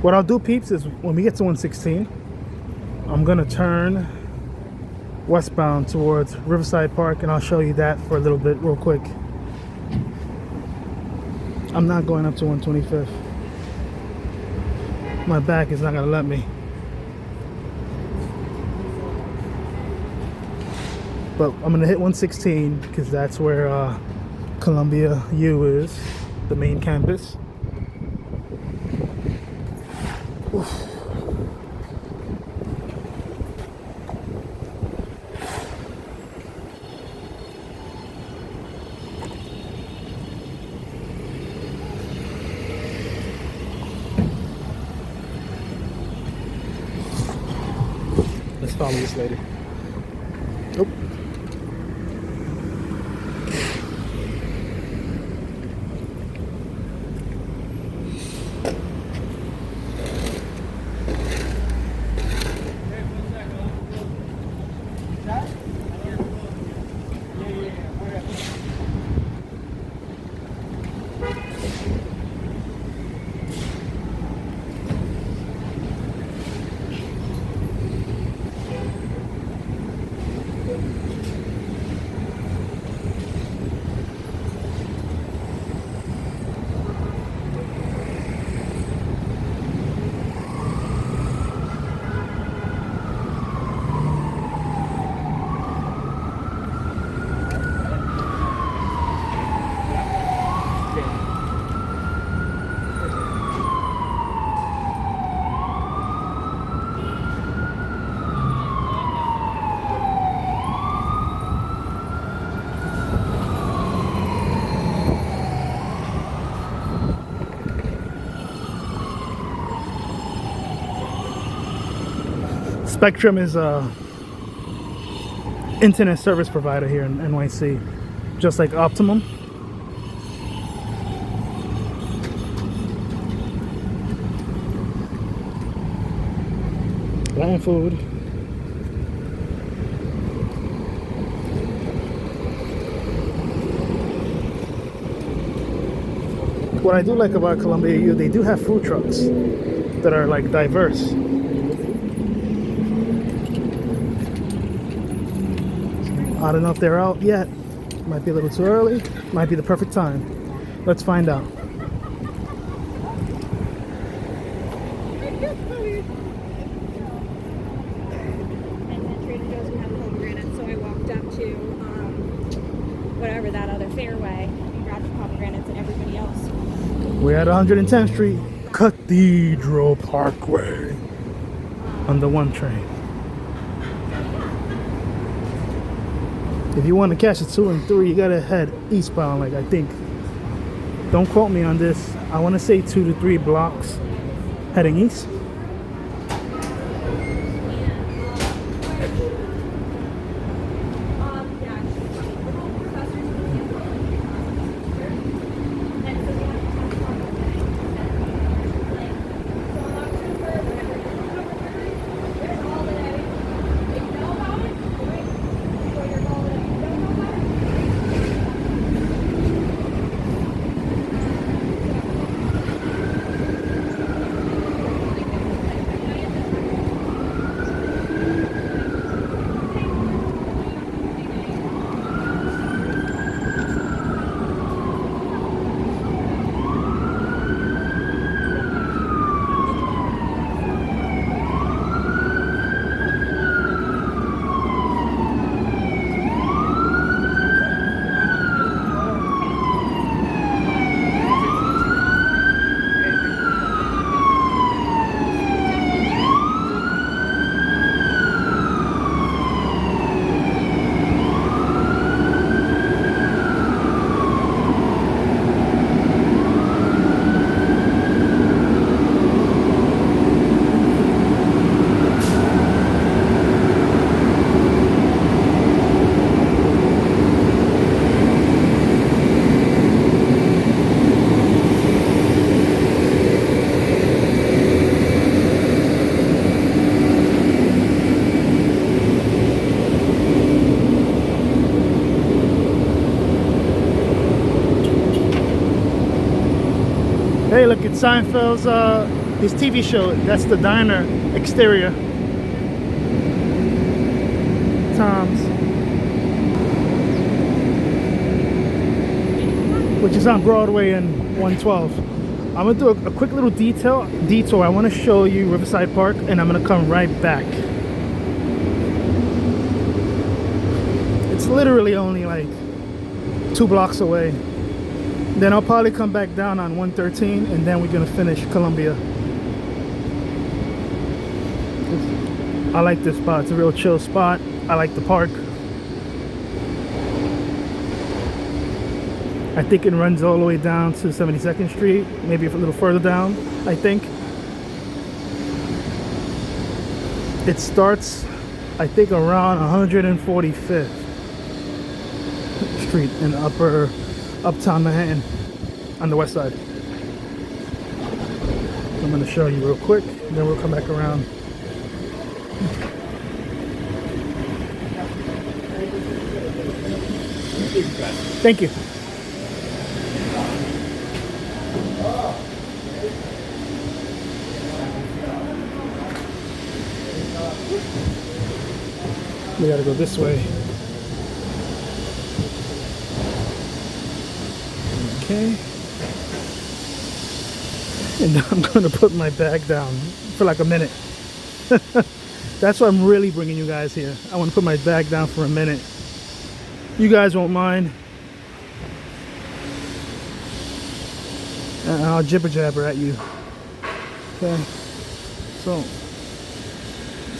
What I'll do, peeps, is when we get to 116, I'm gonna turn westbound towards Riverside Park, and I'll show you that for a little bit real quick. I'm not going up to 125th. My back is not gonna let me. But I'm gonna hit 116 because that's where Columbia U is, the main campus. Oof. Let's follow this lady. Oh. Spectrum is a internet service provider here in NYC, just like Optimum. Land food. What I do like about Columbia U, they do have food trucks that are like diverse. I don't know if they're out yet. Might be a little too early. Might be the perfect time. Let's find out. Whatever that other fairway and grabbed the pomegranates and everybody else. We're at 110th Street, Cathedral Parkway, on the 1 train. If you want to catch the 2 and 3, you gotta head eastbound, like I think. Don't quote me on this. I want to say 2 to 3 blocks heading east. Hey, look, it's Seinfeld's his TV show. That's the diner exterior. Tom's, which is on Broadway and 112. I'm gonna do a quick little detour. I want to show you Riverside Park, and I'm gonna come right back. It's literally only like 2 blocks away. Then I'll probably come back down on 113, and then we're gonna finish Columbia. I like this spot. It's a real chill spot. I like the park. I think it runs all the way down to 72nd Street, maybe a little further down, I think. It starts, I think, around 145th Street in uptown Manhattan on the west side. I'm going to show you real quick, and then we'll come back around. Thank you. We gotta go this way. Okay. And now I'm gonna put my bag down for like a minute. That's why I'm really bringing you guys here. I want to put my bag down for a minute. You guys won't mind. And I'll jibber jabber at you. Okay. So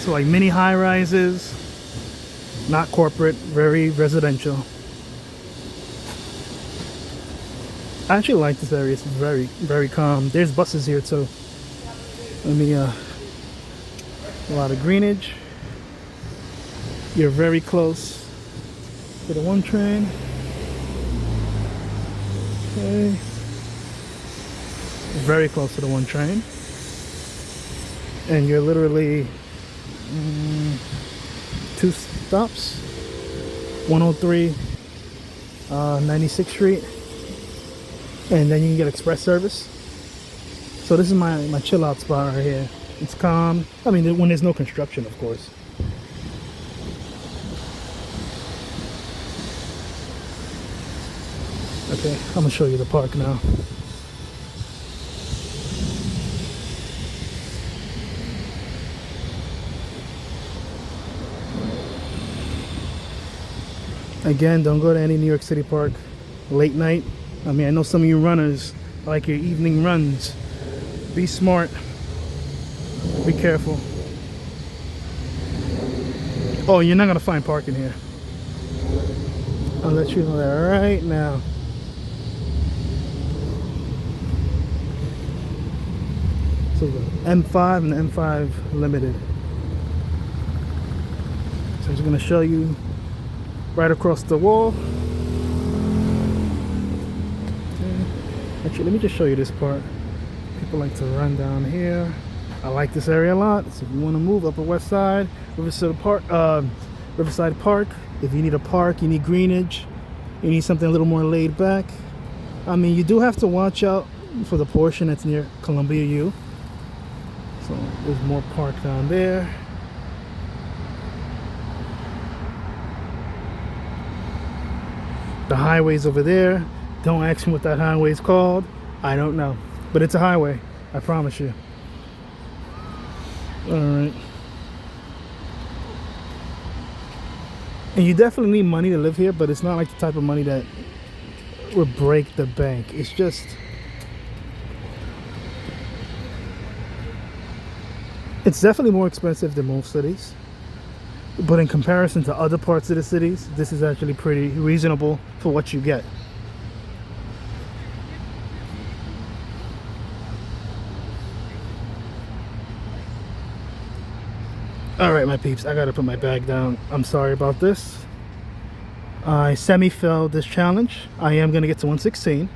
like mini high rises, not corporate, very residential. I actually like this area. It's very, very calm. There's buses here too. Let me a lot of greenage. You're very close to the 1 train. Okay. Very close to the 1 train. And you're literally 2 stops. 103 96th Street. And then you can get express service. So this is my chill out spot right here. It's calm. I mean, when there's no construction, of course. Okay, I'm gonna show you the park now. Again, don't go to any New York City park late night. I mean, I know some of you runners like your evening runs. Be smart. Be careful. Oh, you're not gonna find parking here. I'll let you know that right now. So the M5 and the M5 Limited. So I'm just gonna show you right across the wall. Actually, let me just show you this part. People like to run down here. I like this area a lot. So if you want to move Upper West Side, Riverside Park. If you need a park, you need greenage, you need something a little more laid back. I mean, you do have to watch out for the portion that's near Columbia U. So there's more park down there. The highway's over there. Don't ask me what that highway is called. I don't know. But it's a highway. I promise you. Alright. And you definitely need money to live here, but it's not like the type of money that would break the bank. It's just... it's definitely more expensive than most cities. But in comparison to other parts of the cities, this is actually pretty reasonable for what you get. Alright, my peeps, I gotta put my bag down. I'm sorry about this. I semi-failed this challenge. I am gonna get to 116,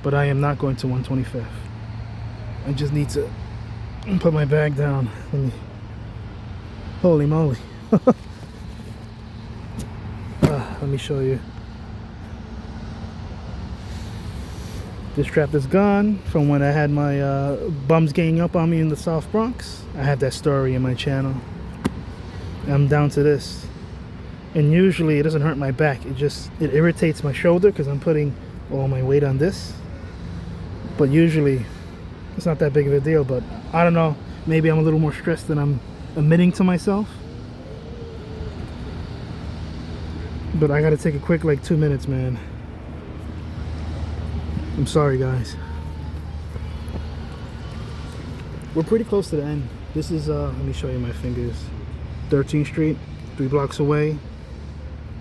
but I am not going to 125th. I just need to put my bag down. Holy moly. Let me show you. This trap is gone from when I had my bums ganging up on me in the South Bronx. I had that story in my channel. I'm down to this. And usually it doesn't hurt my back. It irritates my shoulder because I'm putting all my weight on this. But usually it's not that big of a deal. But I don't know. Maybe I'm a little more stressed than I'm admitting to myself. But I gotta take a quick like 2 minutes, man. I'm sorry, guys. We're pretty close to the end. This is let me show you my fingers. 13th Street, 3 blocks away.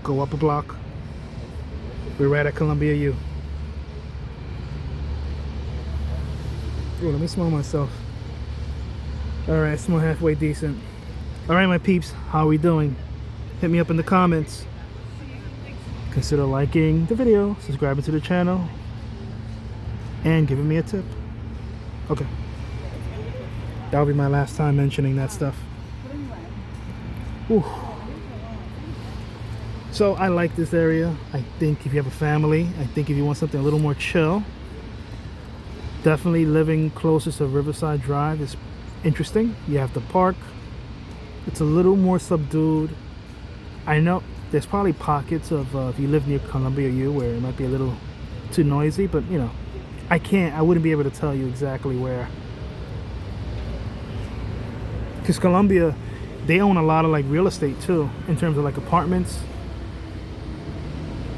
Go up a block. We're right at Columbia U. Ooh, let me smell myself. Alright, smell halfway decent. Alright, my peeps, how are we doing? Hit me up in the comments. Consider liking the video, subscribing to the channel, and giving me a tip. Okay. That'll be my last time mentioning that stuff. Ooh. So I like this area. I think if you have a family, I think if you want something a little more chill, definitely living closest to Riverside Drive is interesting. You have the park. It's a little more subdued. I know there's probably pockets of if you live near Columbia U where it might be a little too noisy, but you know, I wouldn't be able to tell you exactly where. Because Columbia, they own a lot of like real estate too, in terms of like apartments.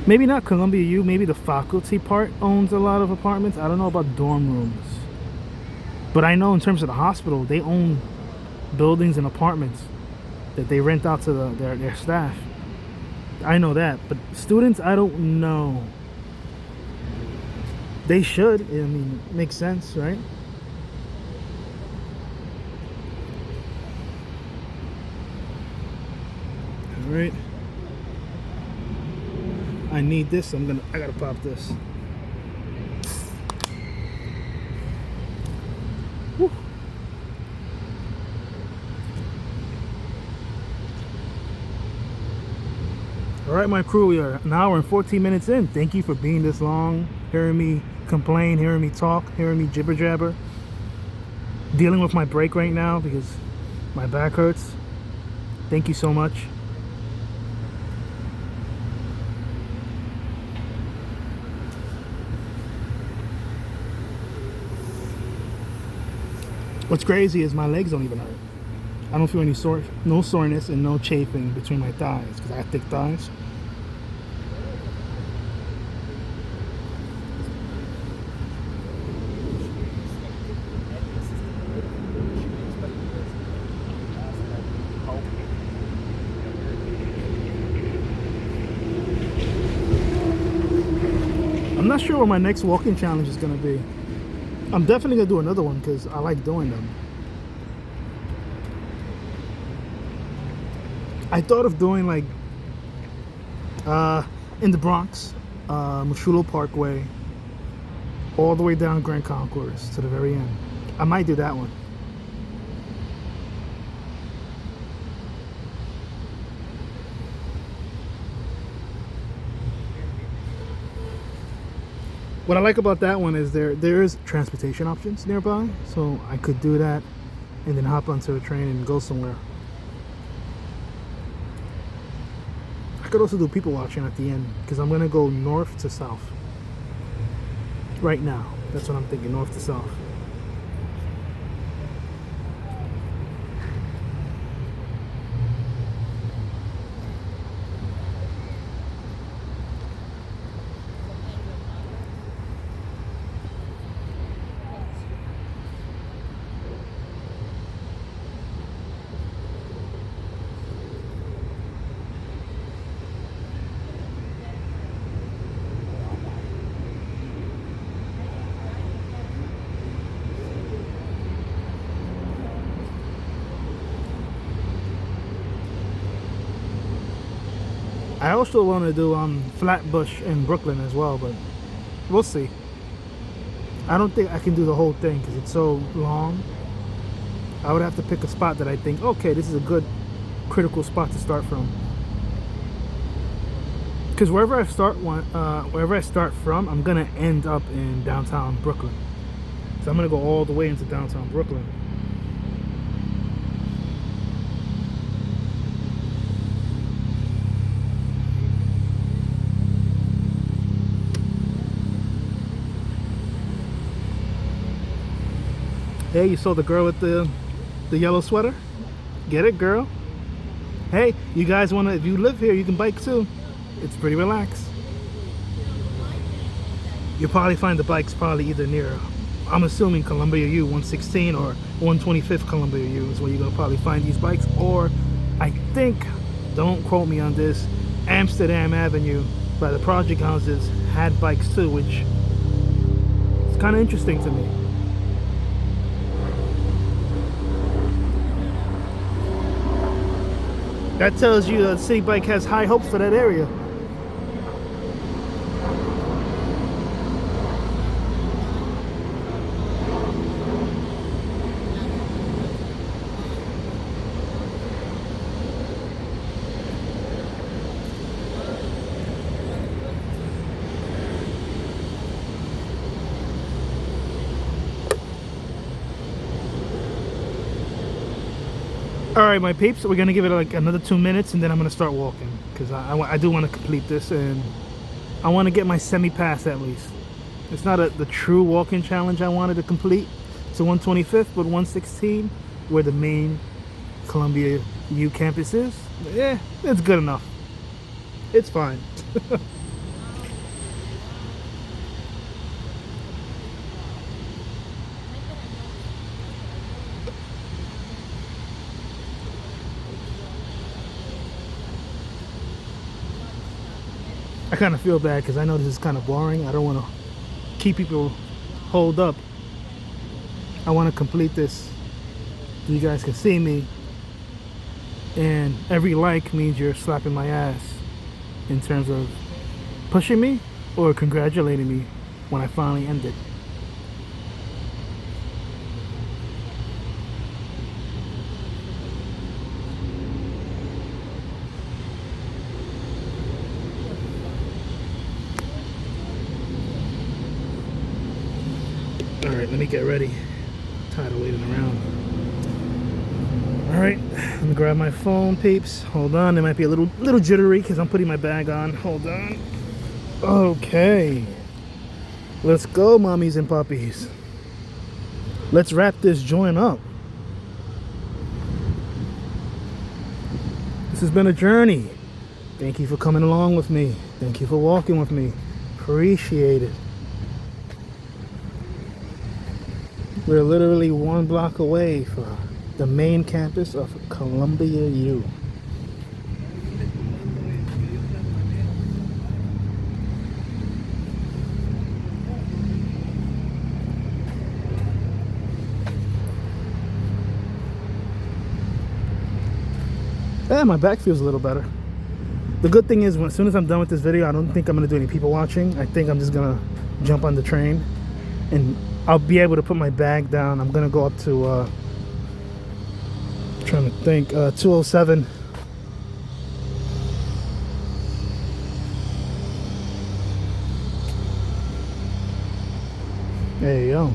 Maybe not Columbia U, maybe the faculty part owns a lot of apartments. I don't know about dorm rooms. But I know in terms of the hospital, they own buildings and apartments that they rent out to their staff. I know that, but students, I don't know. They should. I mean, it makes sense, right? All right. I need this. I gotta pop this. Woo. All right, my crew, we are an hour and 14 minutes in. Thank you for being this long, hearing me complain, hearing me talk, hearing me jibber jabber. Dealing with my break right now because my back hurts. Thank you so much. What's crazy is my legs don't even hurt. I don't feel any no soreness and no chafing between my thighs because I have thick thighs. I'm not sure what my next walking challenge is going to be. I'm definitely going to do another one because I like doing them. I thought of doing like in the Bronx, Machulo Parkway, all the way down Grand Concourse to the very end. I might do that one. What I like about that one is there is transportation options nearby, so I could do that and then hop onto a train and go somewhere. I could also do people watching at the end because I'm gonna go north to south. Right now, that's what I'm thinking, north to south. I also want to do Flatbush in Brooklyn as well, but we'll see. I don't think I can do the whole thing because it's so long. I would have to pick a spot that I think, okay, this is a good critical spot to start from. Because wherever I start from, I'm gonna end up in downtown Brooklyn. So I'm gonna go all the way into downtown Brooklyn. Hey, you saw the girl with the yellow sweater? Get it, girl? Hey, you guys wanna, if you live here, you can bike too. It's pretty relaxed. You'll probably find the bikes probably either near I'm assuming Columbia U 116 or 125th Columbia U is where you're gonna probably find these bikes. Or I think, don't quote me on this, Amsterdam Avenue by the project houses had bikes too, which is kind of interesting to me. That tells you that City Bike has high hopes for that area. All right, my peeps, we're gonna give it like another 2 minutes and then I'm gonna start walking because I do want to complete this and I want to get my semi-pass at least. It's not the true walking challenge I wanted to complete to 125th, but 116 where the main Columbia U campus is. Yeah, it's good enough. It's fine. I kind of feel bad because I know this is kind of boring. I don't want to keep people holed up. I want to complete this so you guys can see me. And every like means you're slapping my ass in terms of pushing me or congratulating me when I finally end it. Alright, let me get ready. I'm tired of waiting around. Alright, let me grab my phone, peeps. Hold on, it might be a little jittery because I'm putting my bag on. Hold on. Okay. Let's go, mommies and puppies. Let's wrap this joint up. This has been a journey. Thank you for coming along with me. Thank you for walking with me. Appreciate it. We're literally 1 block away from the main campus of Columbia U. Yeah, my back feels a little better. The good thing is, as soon as I'm done with this video, I don't think I'm going to do any people watching. I think I'm just going to jump on the train and I'll be able to put my bag down. I'm gonna go up to trying to think 207. There you go.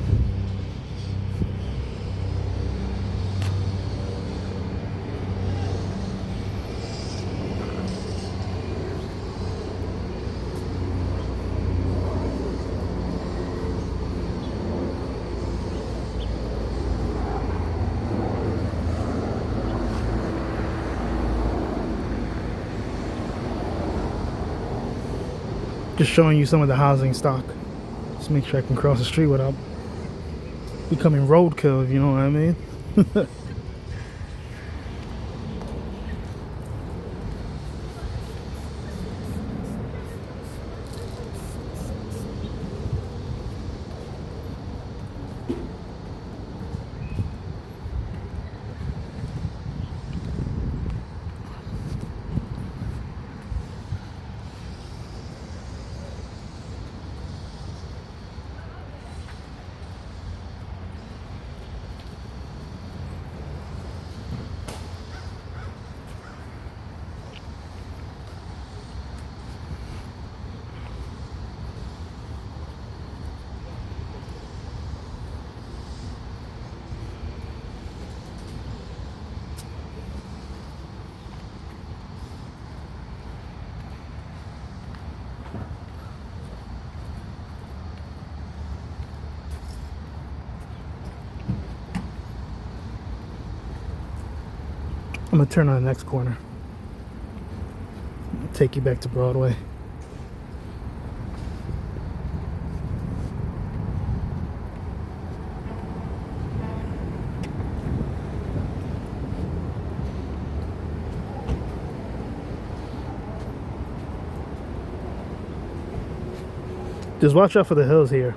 Just showing you some of the housing stock. Just make sure I can cross the street without becoming roadkill, if you know what I mean. I'm gonna turn on the next corner. I'll take you back to Broadway. Just watch out for the hills here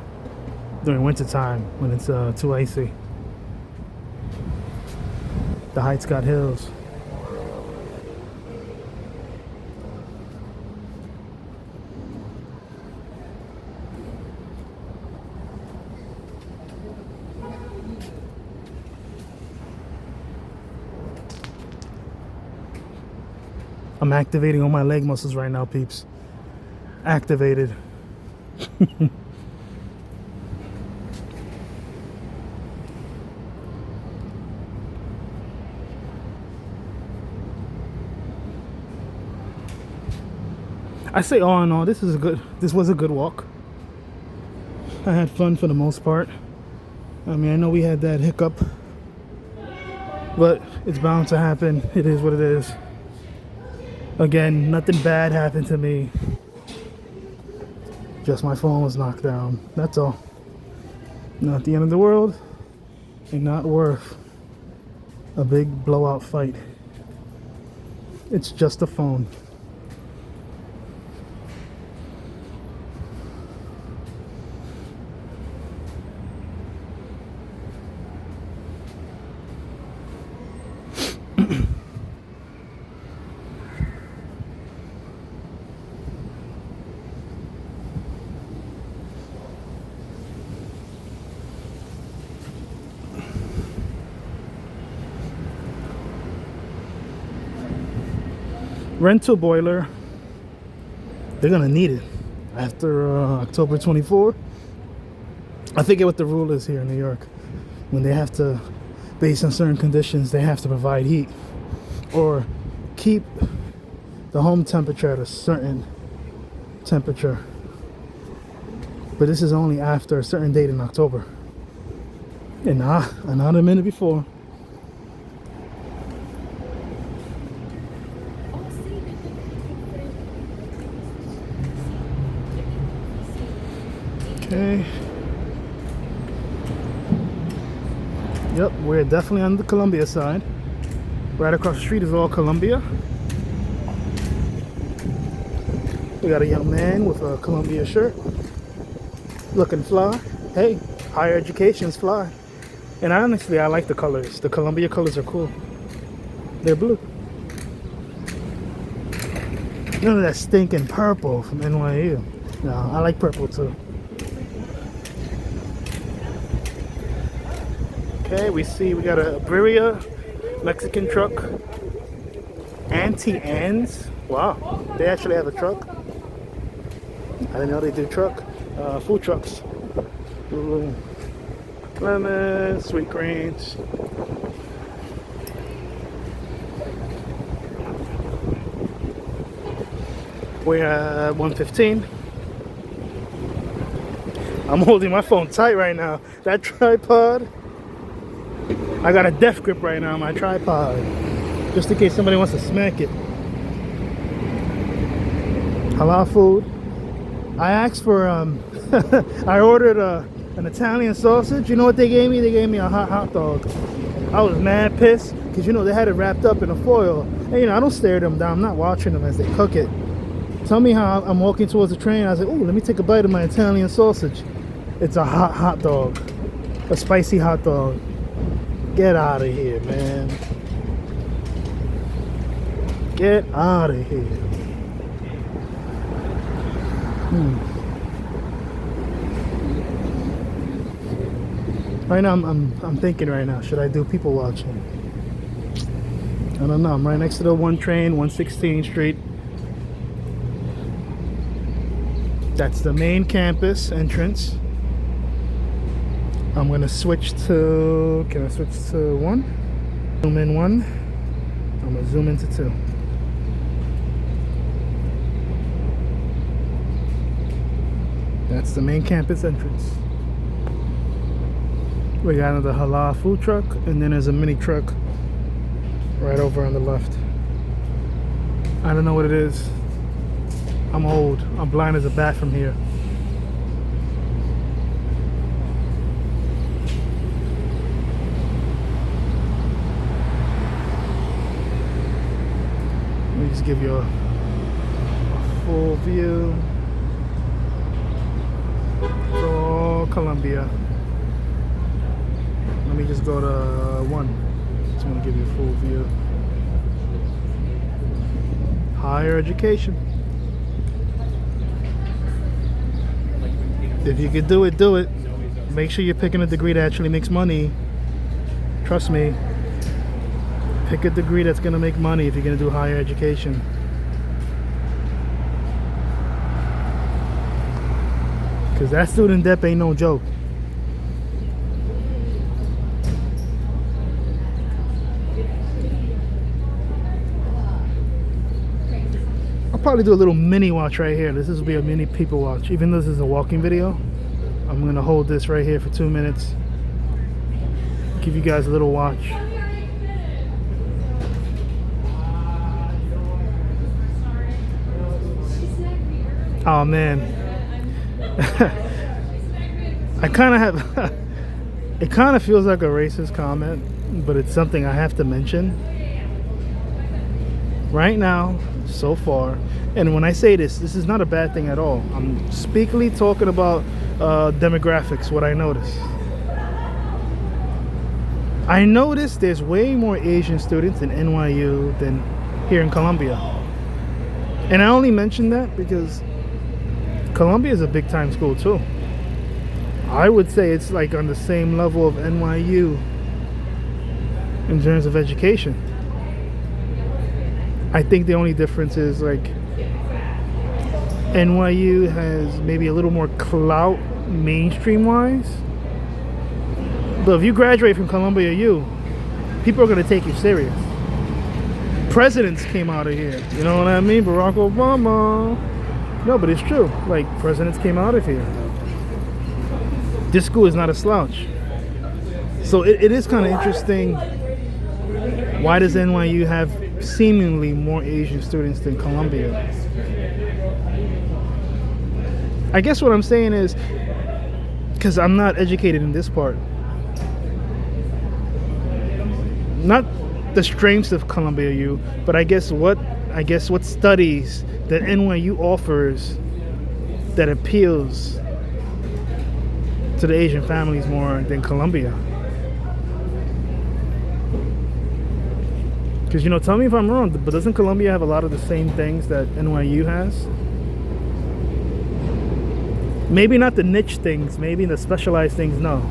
during winter time when it's too icy. The Heights got hills. I'm activating all my leg muscles right now, peeps. Activated. I say all in all, this was a good walk. I had fun for the most part. I mean, I know we had that hiccup, but it's bound to happen. It is what it is. Again, nothing bad happened to me. Just my phone was knocked down. That's all. Not the end of the world, and not worth a big blowout fight. It's just a phone. Rental boiler. They're gonna need it after October 24. I forget what the rule is here in New York. When they have to, based on certain conditions, they have to provide heat or keep the home temperature at a certain temperature. But this is only after a certain date in October, and not a minute before. Okay. Yep, we're definitely on the Columbia side. Right across the street is all Columbia. We got a young man with a Columbia shirt, looking fly. Hey, higher education's fly. And honestly, I like the colors. The Columbia colors are cool. They're blue. None of that stinking purple from NYU. No, I like purple too. Okay, we got a Birria Mexican truck. Auntie Anne's. Wow, they actually have a truck. I didn't know they do food trucks. Ooh. Lemon, sweet greens. We're at 115. I'm holding my phone tight right now. That tripod. I got a death grip right now on my tripod, just in case somebody wants to smack it. Halal food. I asked for I ordered an Italian sausage. You know what they gave me? They gave me a hot dog. I was mad pissed because they had it wrapped up in a foil. And I don't stare them down. I'm not watching them as they cook it. Tell me how I'm walking towards the train. I was like, "Ooh, let me take a bite of my Italian sausage." It's a hot dog, a spicy hot dog. Get out of here, man. Get out of here. Right now, I'm thinking right now, should I do people watching? I don't know. I'm right next to the 1 train, 116th Street. That's the main campus entrance. I'm gonna switch to, can I switch to 1? Zoom in 1. I'm gonna zoom into 2. That's the main campus entrance. We got another halal food truck, and then there's a mini truck right over on the left. I don't know what it is. I'm old. I'm blind as a bat from here. Let me just give you a full view. It's all Columbia. Let me just go to one. Just want to give you a full view. Higher education. If you could do it, do it. Make sure you're picking a degree that actually makes money. Trust me. Pick a degree that's going to make money if you're going to do higher education. Because that student debt ain't no joke. I'll probably do a little mini watch right here. This will be a mini people watch. Even though this is a walking video, I'm going to hold this right here for 2 minutes. Give you guys a little watch. Oh man. I kind of have it kind of feels like a racist comment, but it's something I have to mention right now so far. And when I say this is not a bad thing at all. I'm speakly talking about demographics, what I notice. I noticed there's way more Asian students in NYU than here in Columbia. And I only mention that because Columbia is a big time school too. I would say it's like on the same level of NYU in terms of education. I think the only difference is like NYU has maybe a little more clout mainstream wise. But if you graduate from Columbia U, people are going to take you serious. Presidents came out of here. You know what I mean? Barack Obama. No, but it's true. Like, presidents came out of here. This school is not a slouch. So it is kind of interesting. Why does NYU have seemingly more Asian students than Columbia? I guess what I'm saying is, because I'm not educated in this part, not the strengths of Columbia U, but I guess what studies that NYU offers that appeals to the Asian families more than Columbia. Because, you know, tell me if I'm wrong, but doesn't Columbia have a lot of the same things that NYU has? Maybe not the niche things, maybe the specialized things, no.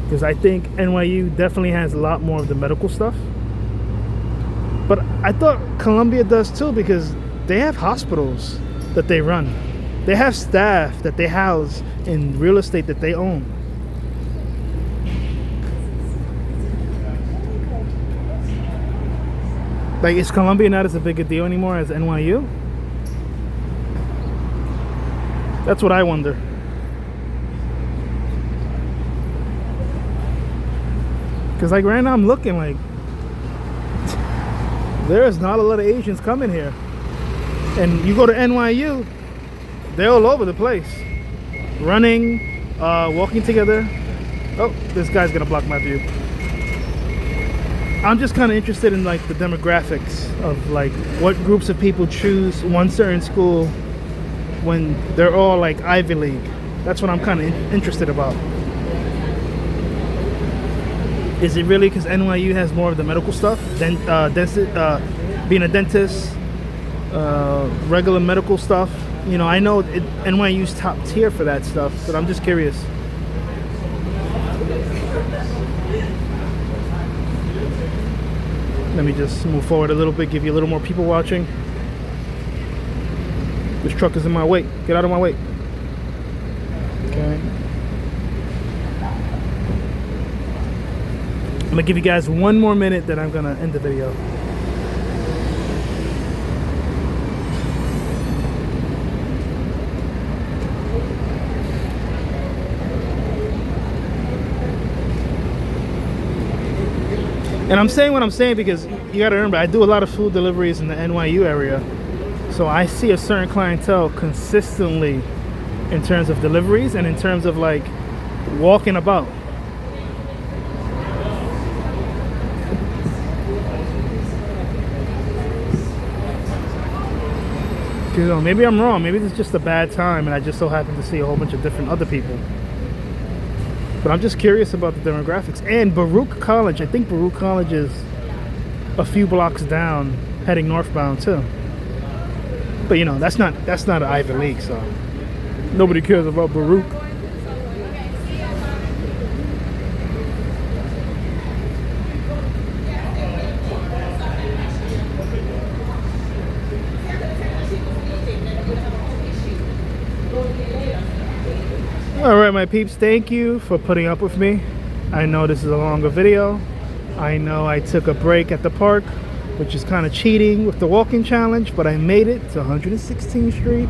Because I think NYU definitely has a lot more of the medical stuff. But I thought Columbia does too, because they have hospitals that they run. They have staff that they house in real estate that they own. Like, is Columbia not as a big a deal anymore as NYU? That's what I wonder. Because like right now I'm looking like there's not a lot of Asians coming here. And you go to NYU, they're all over the place. Running, walking together. Oh, this guy's gonna block my view. I'm just kind of interested in like the demographics of like what groups of people choose one certain school when they're all like Ivy League. That's what I'm kind of interested about. Is it really because NYU has more of the medical stuff? Being a dentist, regular medical stuff. You know, I know NYU's top tier for that stuff, but I'm just curious. Let me just move forward a little bit, give you a little more people watching. This truck is in my way. Get out of my way. Okay. I'm gonna give you guys 1 more minute, then I'm gonna end the video. And I'm saying what I'm saying because you gotta remember, I do a lot of food deliveries in the NYU area. So I see a certain clientele consistently in terms of deliveries and in terms of like walking about. You know, maybe I'm wrong. Maybe it's just a bad time and I just so happen to see a whole bunch of different other people. But I'm just curious about the demographics. And Baruch College, I think Baruch College is a few blocks down, heading northbound too. But you know, that's not an Ivy League, so nobody cares about Baruch. Alright my peeps, thank you for putting up with me. I know this is a longer video. I know I took a break at the park, which is kind of cheating with the walking challenge, but I made it to 116th Street.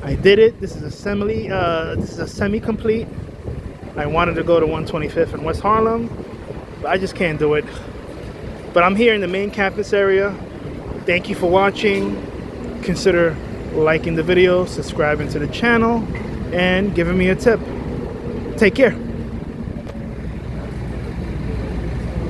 I did it. This is a semi-complete. I wanted to go to 125th and West Harlem, but I just can't do it. But I'm here in the main campus area. Thank you for watching. Consider liking the video, subscribing to the channel, and giving me a tip. Take care.